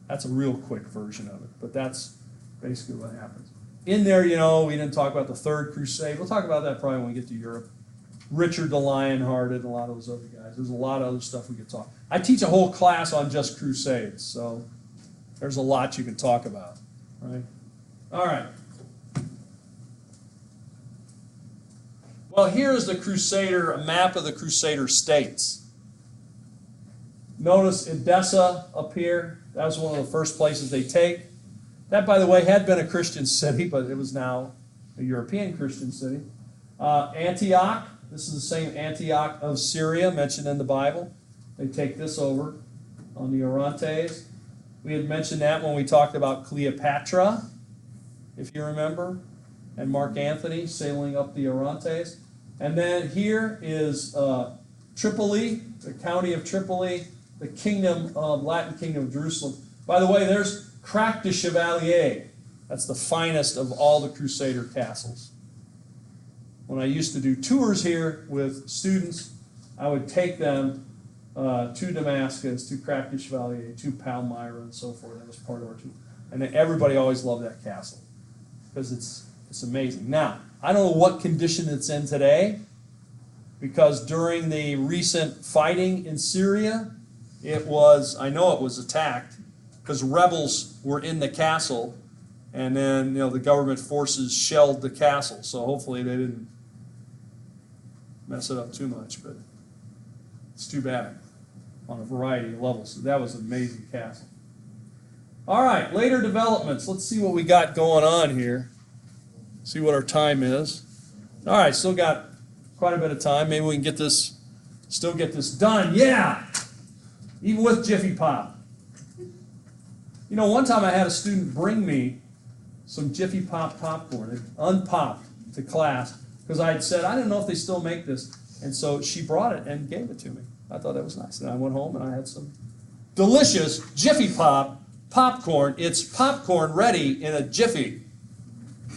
That's a real quick version of it, but that's basically what happens. In there, we didn't talk about the Third Crusade. We'll talk about that probably when we get to Europe. Richard the Lionhearted and a lot of those other guys. There's a lot of other stuff we could talk. I teach a whole class on just crusades, so there's a lot you can talk about, right? All right. Well, here's a map of the Crusader states. Notice Edessa up here. That was one of the first places they take. That, by the way, had been a Christian city, but it was now a European Christian city. Antioch. This is the same Antioch of Syria mentioned in the Bible. They take this over on the Orontes. We had mentioned that when we talked about Cleopatra, if you remember, and Mark Antony sailing up the Orontes. And then here is Tripoli, the county of Tripoli, the Latin kingdom of Jerusalem. By the way, there's Crac de Chevalier. That's the finest of all the Crusader castles. When I used to do tours here with students, I would take them to Damascus, to Crac de Chevalier, to Palmyra, and so forth. That was part of our tour. And everybody always loved that castle because it's amazing. Now, I don't know what condition it's in today, because during the recent fighting in Syria, I know it was attacked because rebels were in the castle, and then the government forces shelled the castle. So hopefully they didn't mess it up too much, but it's too bad on a variety of levels. So that was an amazing castle. All right, later developments. Let's see what we got going on here. See what our time is. All right, still got quite a bit of time. Maybe we can still get this done. Yeah! Even with Jiffy Pop. One time I had a student bring me some Jiffy Pop popcorn, unpopped, to class, because I had said, I didn't know if they still make this. And so she brought it and gave it to me. I thought that was nice. And I went home and I had some delicious Jiffy Pop popcorn. It's popcorn ready in a jiffy. Are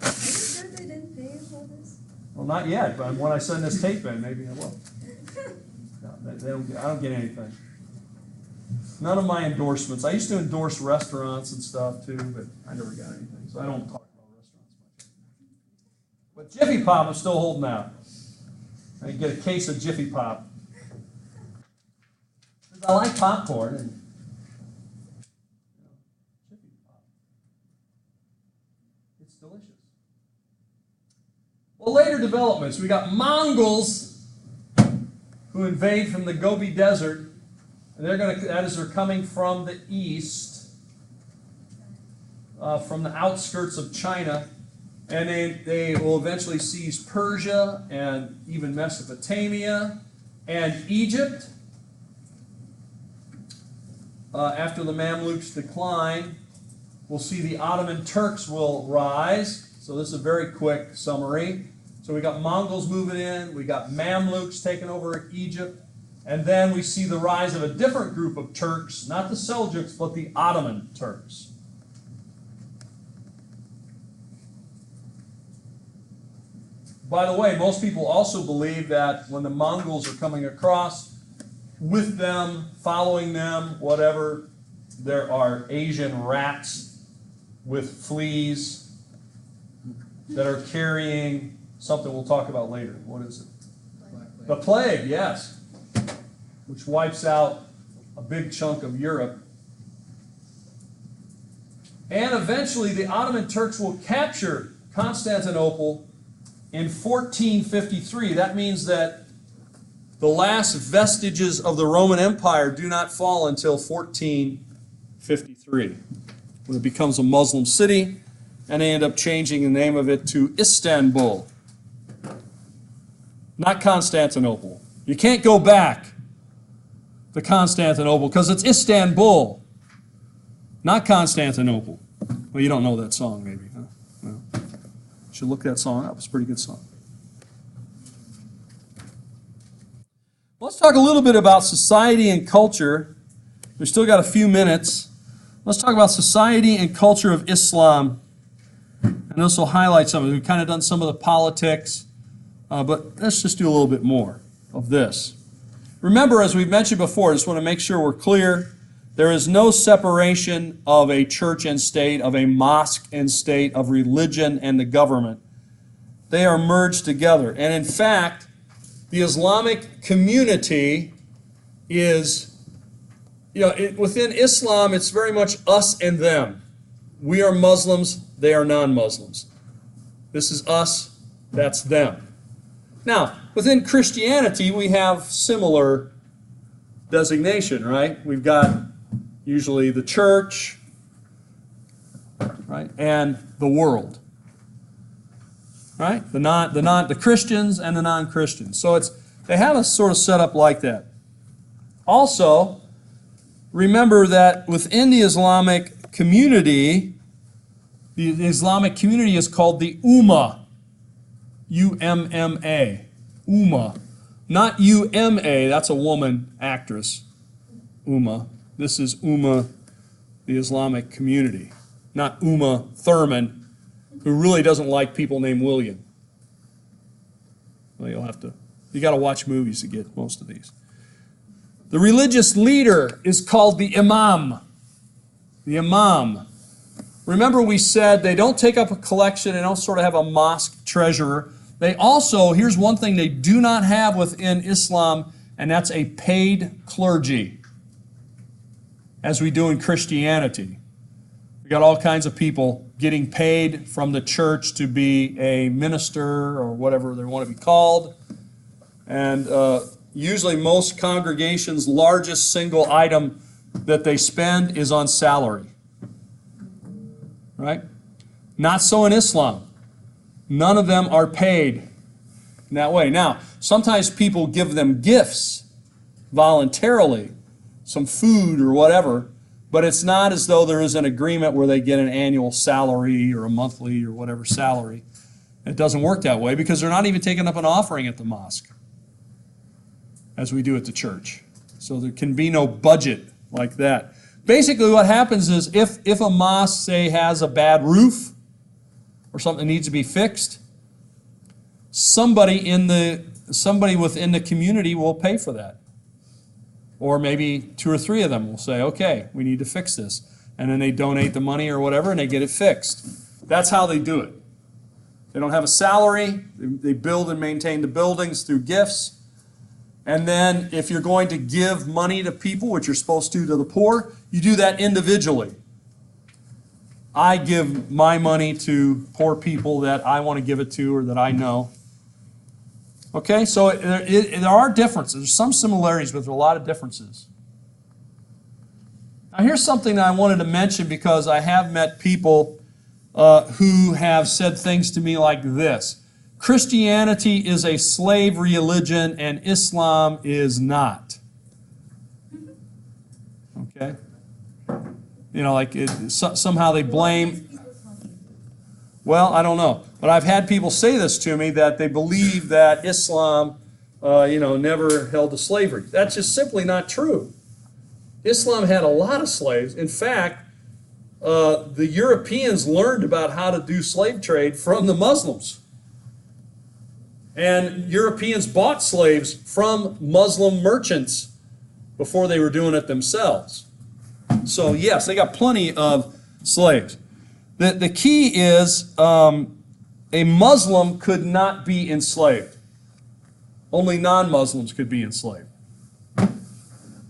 you sure they didn't pay for this? Well, not yet, but when I send this tape in, maybe I will. No, I don't get anything. None of my endorsements. I used to endorse restaurants and stuff too, but I never got anything, so I don't talk about restaurants much. But Jiffy Pop, I'm still holding out. I can get a case of Jiffy Pop. I like popcorn. And, Jiffy Pop. It's delicious. Well, later developments. We got Mongols who invade from the Gobi Desert. And they're coming from the east, from the outskirts of China, and they will eventually seize Persia and even Mesopotamia and Egypt. After the Mamluks decline, we'll see the Ottoman Turks will rise. So this is a very quick summary. So we got Mongols moving in, we got Mamluks taking over Egypt, and then we see the rise of a different group of Turks, not the Seljuks, but the Ottoman Turks. By the way, most people also believe that when the Mongols are coming across, with them, following them, whatever, there are Asian rats with fleas that are carrying something we'll talk about later. What is it? The plague, yes, which wipes out a big chunk of Europe. And eventually the Ottoman Turks will capture Constantinople in 1453. That means that the last vestiges of the Roman Empire do not fall until 1453, when it becomes a Muslim city, and they end up changing the name of it to Istanbul, not Constantinople. You can't go back to Constantinople because it's Istanbul, not Constantinople. Well, you don't know that song, maybe, huh? Well, you should look that song up. It's a pretty good song. Let's talk a little bit about society and culture. We've still got a few minutes. Let's talk about society and culture of Islam. And this will highlight some of it. We've kind of done some of the politics, but let's just do a little bit more of this. Remember, as we've mentioned before, I just want to make sure we're clear, there is no separation of a church and state, of a mosque and state, of religion and the government. They are merged together. And in fact, the Islamic community is, within Islam, it's very much us and them. We are Muslims, they are non-Muslims. This is us, that's them. Now, within Christianity, we have similar designation, right? We've got usually the church, right, and the world. Right? The Christians and the non-Christians. So they have a sort of setup like that. Also, remember that within the Islamic community is called the Ummah. U-M-M-A. Ummah. Not U-M-A, that's a woman actress. Ummah. This is Ummah, the Islamic community. Not Uma Thurman, who really doesn't like people named William. Well, you got to watch movies to get most of these. The religious leader is called the Imam. The Imam. Remember we said they don't take up a collection, they don't sort of have a mosque treasurer. They also, here's one thing they do not have within Islam, and that's a paid clergy, as we do in Christianity. We got all kinds of people getting paid from the church to be a minister or whatever they want to be called. And usually most congregations' largest single item that they spend is on salary. Right? Not so in Islam. None of them are paid in that way. Now, sometimes people give them gifts voluntarily, some food or whatever, but it's not as though there is an agreement where they get an annual salary or a monthly or whatever salary. It doesn't work that way because they're not even taking up an offering at the mosque, as we do at the church. So there can be no budget like that. basically what happens is if a mosque, say, has a bad roof or something needs to be fixed, somebody within the community will pay for that. Or maybe 2 or 3 of them will say, okay, we need to fix this. And then they donate the money or whatever and they get it fixed. That's how they do it. They don't have a salary. They build and maintain the buildings through gifts. And then if you're going to give money to people, which you're supposed to the poor, you do that individually. I give my money to poor people that I want to give it to or that I know. Okay, so there are differences. There's some similarities, but there are a lot of differences. Now here's something that I wanted to mention because I have met people who have said things to me like this. Christianity is a slave religion and Islam is not. Okay? You know, like somehow they blame. Well, I don't know. But I've had people say this to me, that they believe that Islam, never held to slavery. That's just simply not true. Islam had a lot of slaves. In fact, the Europeans learned about how to do slave trade from the Muslims. And Europeans bought slaves from Muslim merchants before they were doing it themselves. So yes, they got plenty of slaves. The key is a Muslim could not be enslaved. Only non-Muslims could be enslaved. Now,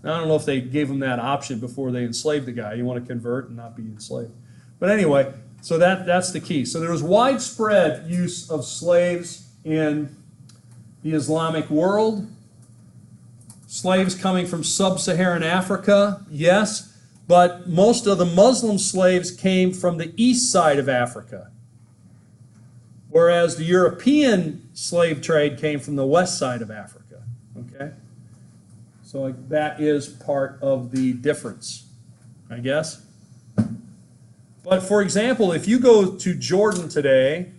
I don't know if they gave them that option before they enslaved the guy. You want to convert and not be enslaved. But anyway, so that's the key. So there was widespread use of slaves in the Islamic world. Slaves coming from sub-Saharan Africa, yes. But most of the Muslim slaves came from the east side of Africa, whereas the European slave trade came from the west side of Africa. Okay? So that is part of the difference, I guess. But for example, if you go to Jordan today,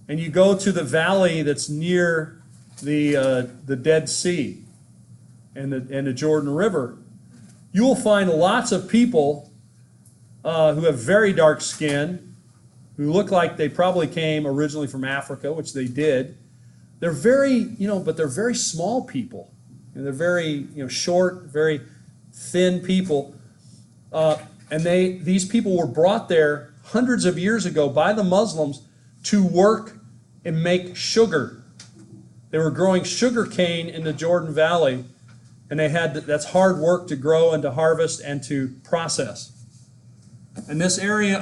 and you go to the valley that's near the Dead Sea and the Jordan River, you will find lots of people who have very dark skin, who look like they probably came originally from Africa, which they did. They're very, but they're very small people. And they're very, short, very thin people. And these people were brought there hundreds of years ago by the Muslims to work and make sugar. They were growing sugar cane in the Jordan Valley. And that's hard work to grow and to harvest and to process. And this area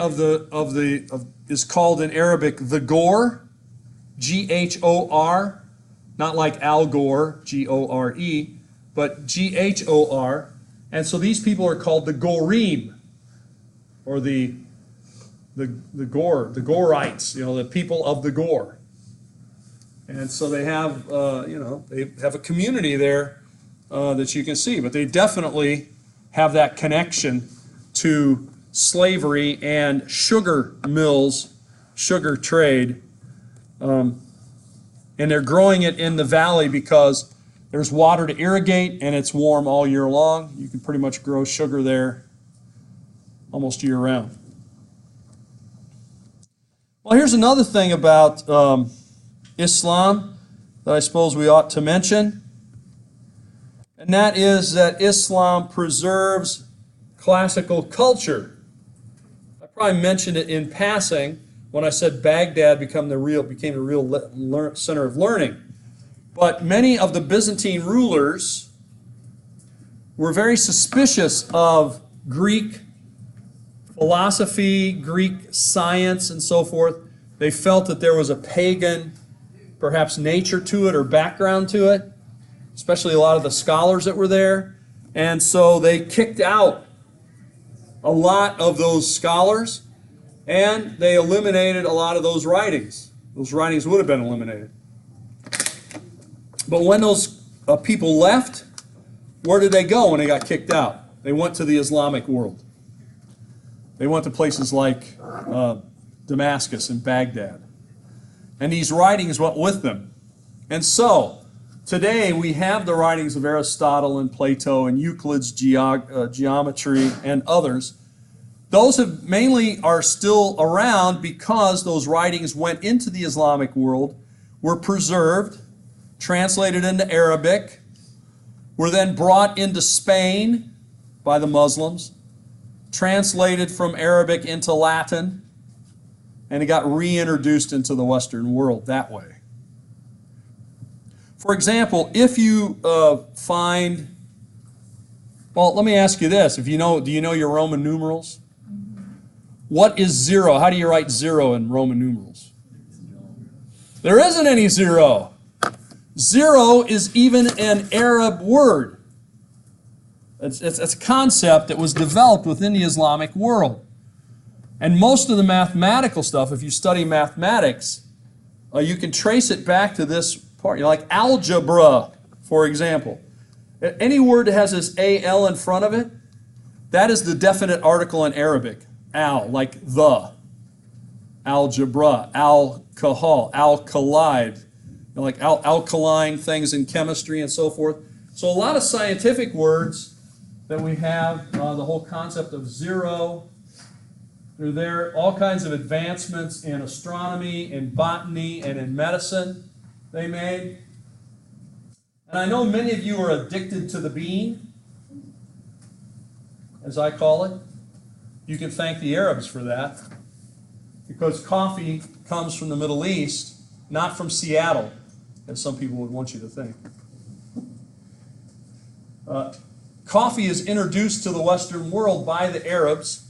is called in Arabic the Ghor, Ghor, not like Al Gore, Gore, but Ghor. And so these people are called the Gorim, or the Gorites, the people of the Ghor. And so they have, they have a community there that you can see, but they definitely have that connection to slavery and sugar mills, sugar trade, and they're growing it in the valley because there's water to irrigate and it's warm all year long. You can pretty much grow sugar there almost year round. Well, here's another thing about Islam that I suppose we ought to mention. And that is that Islam preserves classical culture. I probably mentioned it in passing when I said Baghdad became the real center of learning. But many of the Byzantine rulers were very suspicious of Greek philosophy, Greek science, and so forth. They felt that there was a pagan, perhaps nature to it or background to it, especially a lot of the scholars that were there. And so they kicked out a lot of those scholars, and they eliminated a lot of those writings. Those writings would have been eliminated. But when those people left, where did they go when they got kicked out? They went to the Islamic world. They went to places like Damascus and Baghdad. And these writings went with them. And so, today we have the writings of Aristotle and Plato and Euclid's geometry and others. Those have mainly are still around because those writings went into the Islamic world, were preserved, translated into Arabic, were then brought into Spain by the Muslims, translated from Arabic into Latin, and it got reintroduced into the Western world that way. For example, if you find, well, let me ask you this. Do you know your Roman numerals? What is 0? How do you write 0 in Roman numerals? There isn't any 0. 0 is even an Arab word. It's a concept that was developed within the Islamic world. And most of the mathematical stuff, if you study mathematics, you can trace it back to this part. Like algebra, for example. Any word that has this al in front of it, that is the definite article in Arabic. Al, like the. Algebra, alcohol, alkali, like alkaline things in chemistry and so forth. So a lot of scientific words that we have, the whole concept of 0, they're there, all kinds of advancements in astronomy, in botany, and in medicine they made. And I know many of you are addicted to the bean, as I call it. You can thank the Arabs for that, because coffee comes from the Middle East, not from Seattle, as some people would want you to think. Coffee is introduced to the Western world by the Arabs.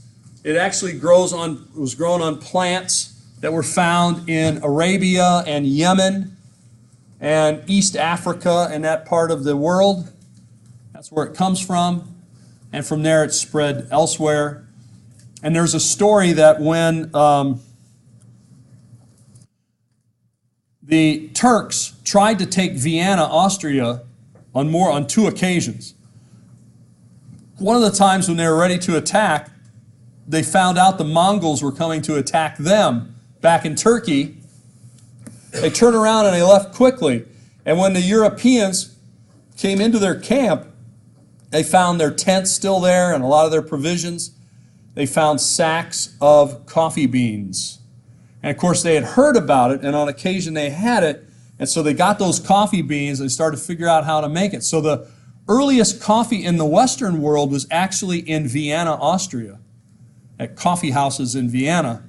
It actually was grown on plants that were found in Arabia and Yemen and East Africa and that part of the world. That's where it comes from. And from there it spread elsewhere. And there's a story that when the Turks tried to take Vienna, Austria, on 2 occasions. One of the times when they were ready to attack, they found out the Mongols were coming to attack them back in Turkey. They turned around and they left quickly. And when the Europeans came into their camp, they found their tents still there and a lot of their provisions. They found sacks of coffee beans. And of course they had heard about it, and on occasion they had it, and so they got those coffee beans and started to figure out how to make it. So the earliest coffee in the Western world was actually in Vienna, Austria, at coffee houses in Vienna.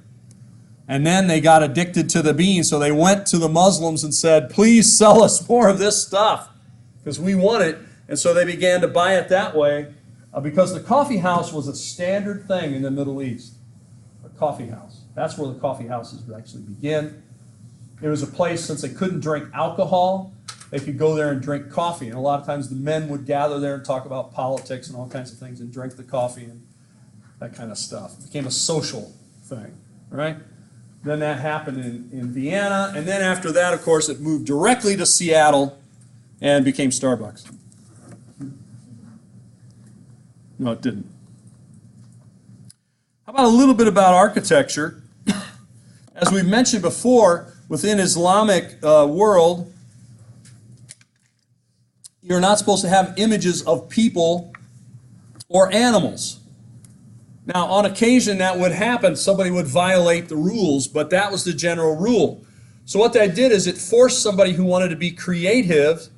And then they got addicted to the beans, so they went to the Muslims and said, please sell us more of this stuff, because we want it. And so they began to buy it that way, because the coffee house was a standard thing in the Middle East. A coffee house. That's where the coffee houses would actually begin. It was a place, since they couldn't drink alcohol, they could go there and drink coffee. And a lot of times the men would gather there and talk about politics and all kinds of things and drink the coffee and that kind of stuff. It became a social thing, right? Then that happened in Vienna. And then after that, of course, it moved directly to Seattle and became Starbucks. No, it didn't. How about a little bit about architecture? As we mentioned before, within Islamic world, you're not supposed to have images of people or animals. Now, on occasion that would happen. Somebody would violate the rules, but that was the general rule. So what that did is it forced somebody who wanted to be creative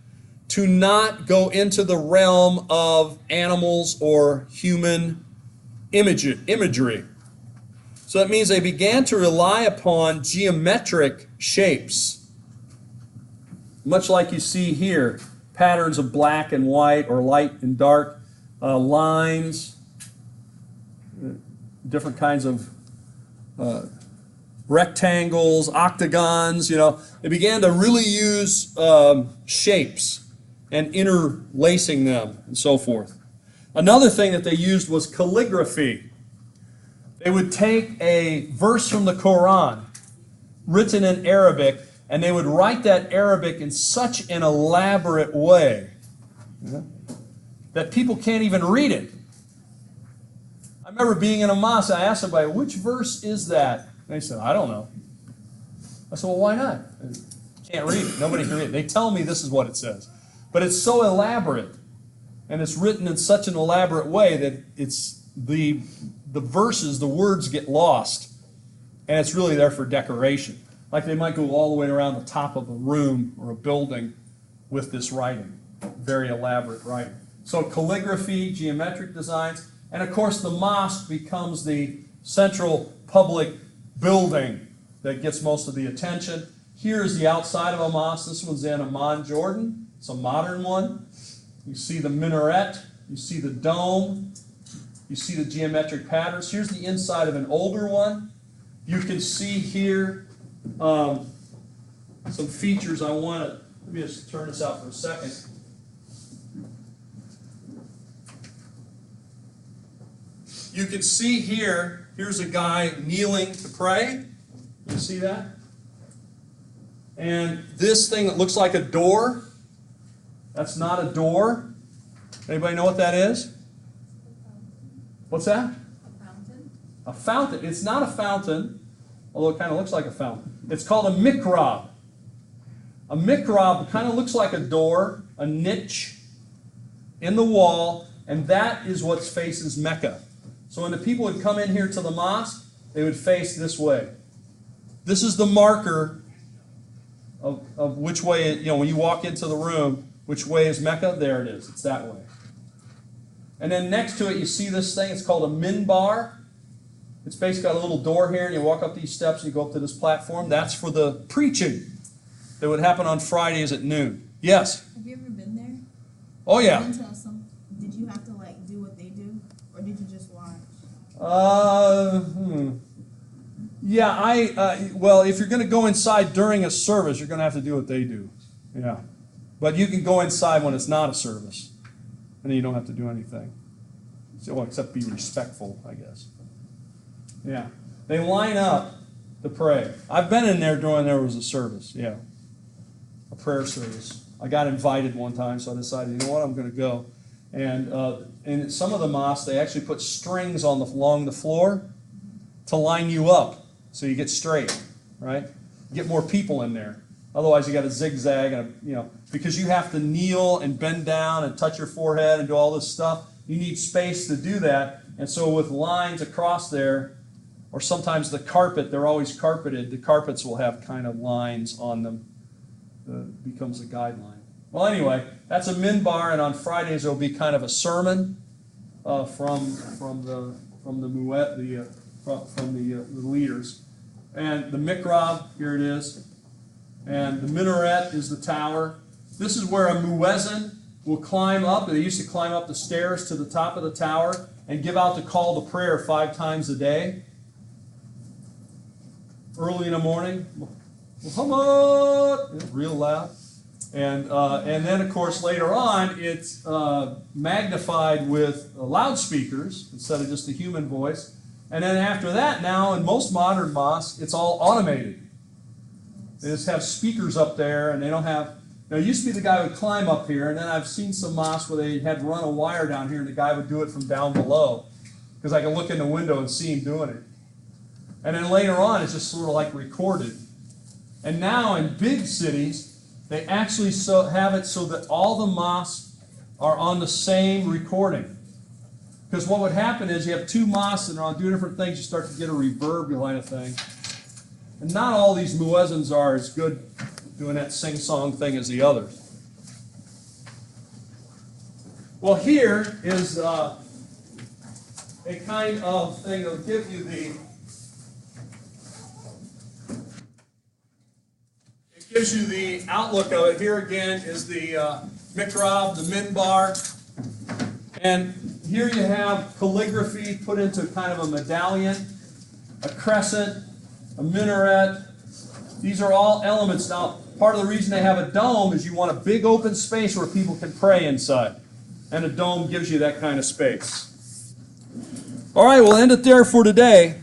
to not go into the realm of animals or human imagery. So that means they began to rely upon geometric shapes, much like you see here, patterns of black and white or light and dark, lines, different kinds of rectangles, octagons, They began to really use shapes and interlacing them and so forth. Another thing that they used was calligraphy. They would take a verse from the Quran, written in Arabic, and they would write that Arabic in such an elaborate way that people can't even read it. I remember being in a mosque, I asked somebody, which verse is that? And they said, I don't know. I said, well, why not? Can't read it. Nobody can read it. They tell me this is what it says. But it's so elaborate, and it's written in such an elaborate way that it's the verses, the words get lost, and it's really there for decoration. Like they might go all the way around the top of a room or a building with this writing, very elaborate writing. So calligraphy, geometric designs, and of course the mosque becomes the central public building that gets most of the attention. Here's the outside of a mosque. This one's in Amman, Jordan. It's a modern one. You see the minaret, you see the dome, you see the geometric patterns. Here's the inside of an older one. You can see here some features I want to, let me just turn this out for a second. You can see here, here's a guy kneeling to pray. You see that? And this thing that looks like a door, that's not a door. Anybody know what that is? What's that? A fountain? A fountain. It's not a fountain, although it kind of looks like a fountain. It's called a mihrab. A mihrab kind of looks like a door, a niche in the wall, and that is what faces Mecca. So when the people would come in here to the mosque, they would face this way. This is the marker of which way, when you walk into the room, which way is Mecca? There it is. It's that way. And then next to it, you see this thing. It's called a minbar. It's basically got a little door here, and you walk up these steps, and you go up to this platform. That's for the preaching that would happen on Fridays at noon. Yes? Have you ever been there? Oh, yeah. Been to some, did you have to like do what they do, or did you just watch? Yeah, well, if you're going to go inside during a service, you're going to have to do what they do. Yeah. But you can go inside when it's not a service, and then you don't have to do anything. So, well, except be respectful, I guess. Yeah. They line up to pray. I've been in there during there was a service, yeah. A prayer service. I got invited one time, so I decided, you know what, I'm going to go. And in some of the mosques, they actually put strings along the floor to line you up so you get straight, right? Get more people in there. Otherwise, you got to zigzag, and because you have to kneel and bend down and touch your forehead and do all this stuff. You need space to do that, and so with lines across there, or sometimes the carpet, they're always carpeted. The carpets will have kind of lines on them. Becomes a guideline. Well, anyway, that's a minbar, and on Fridays there will be kind of a sermon from the leaders. And the mihrab, here it is. And the minaret is the tower. This is where a muezzin will climb up. They used to climb up the stairs to the top of the tower and give out the call to prayer 5 times a day. Early in the morning, Muhammad, real loud. And then, of course, later on, it's magnified with loudspeakers instead of just a human voice. And then after that, now in most modern mosques, it's all automated. They just have speakers up there, and they don't have... Now, it used to be the guy would climb up here, and then I've seen some mosques where they had run a wire down here, and the guy would do it from down below, because I can look in the window and see him doing it. And then later on, it's just sort of like recorded. And now in big cities, they actually have it so that all the mosques are on the same recording. Because what would happen is you have 2 mosques and they're on 2 different things, you start to get a reverb behind a thing. And not all these muezzins are as good doing that sing-song thing as the others. Well, here is a kind of thing that'll give you the... It gives you the outlook of it. Here again is the mihrab, the minbar. And here you have calligraphy put into kind of a medallion, a crescent, a minaret. These are all elements. Now, part of the reason they have a dome is you want a big open space where people can pray inside. And a dome gives you that kind of space. All right, we'll end it there for today.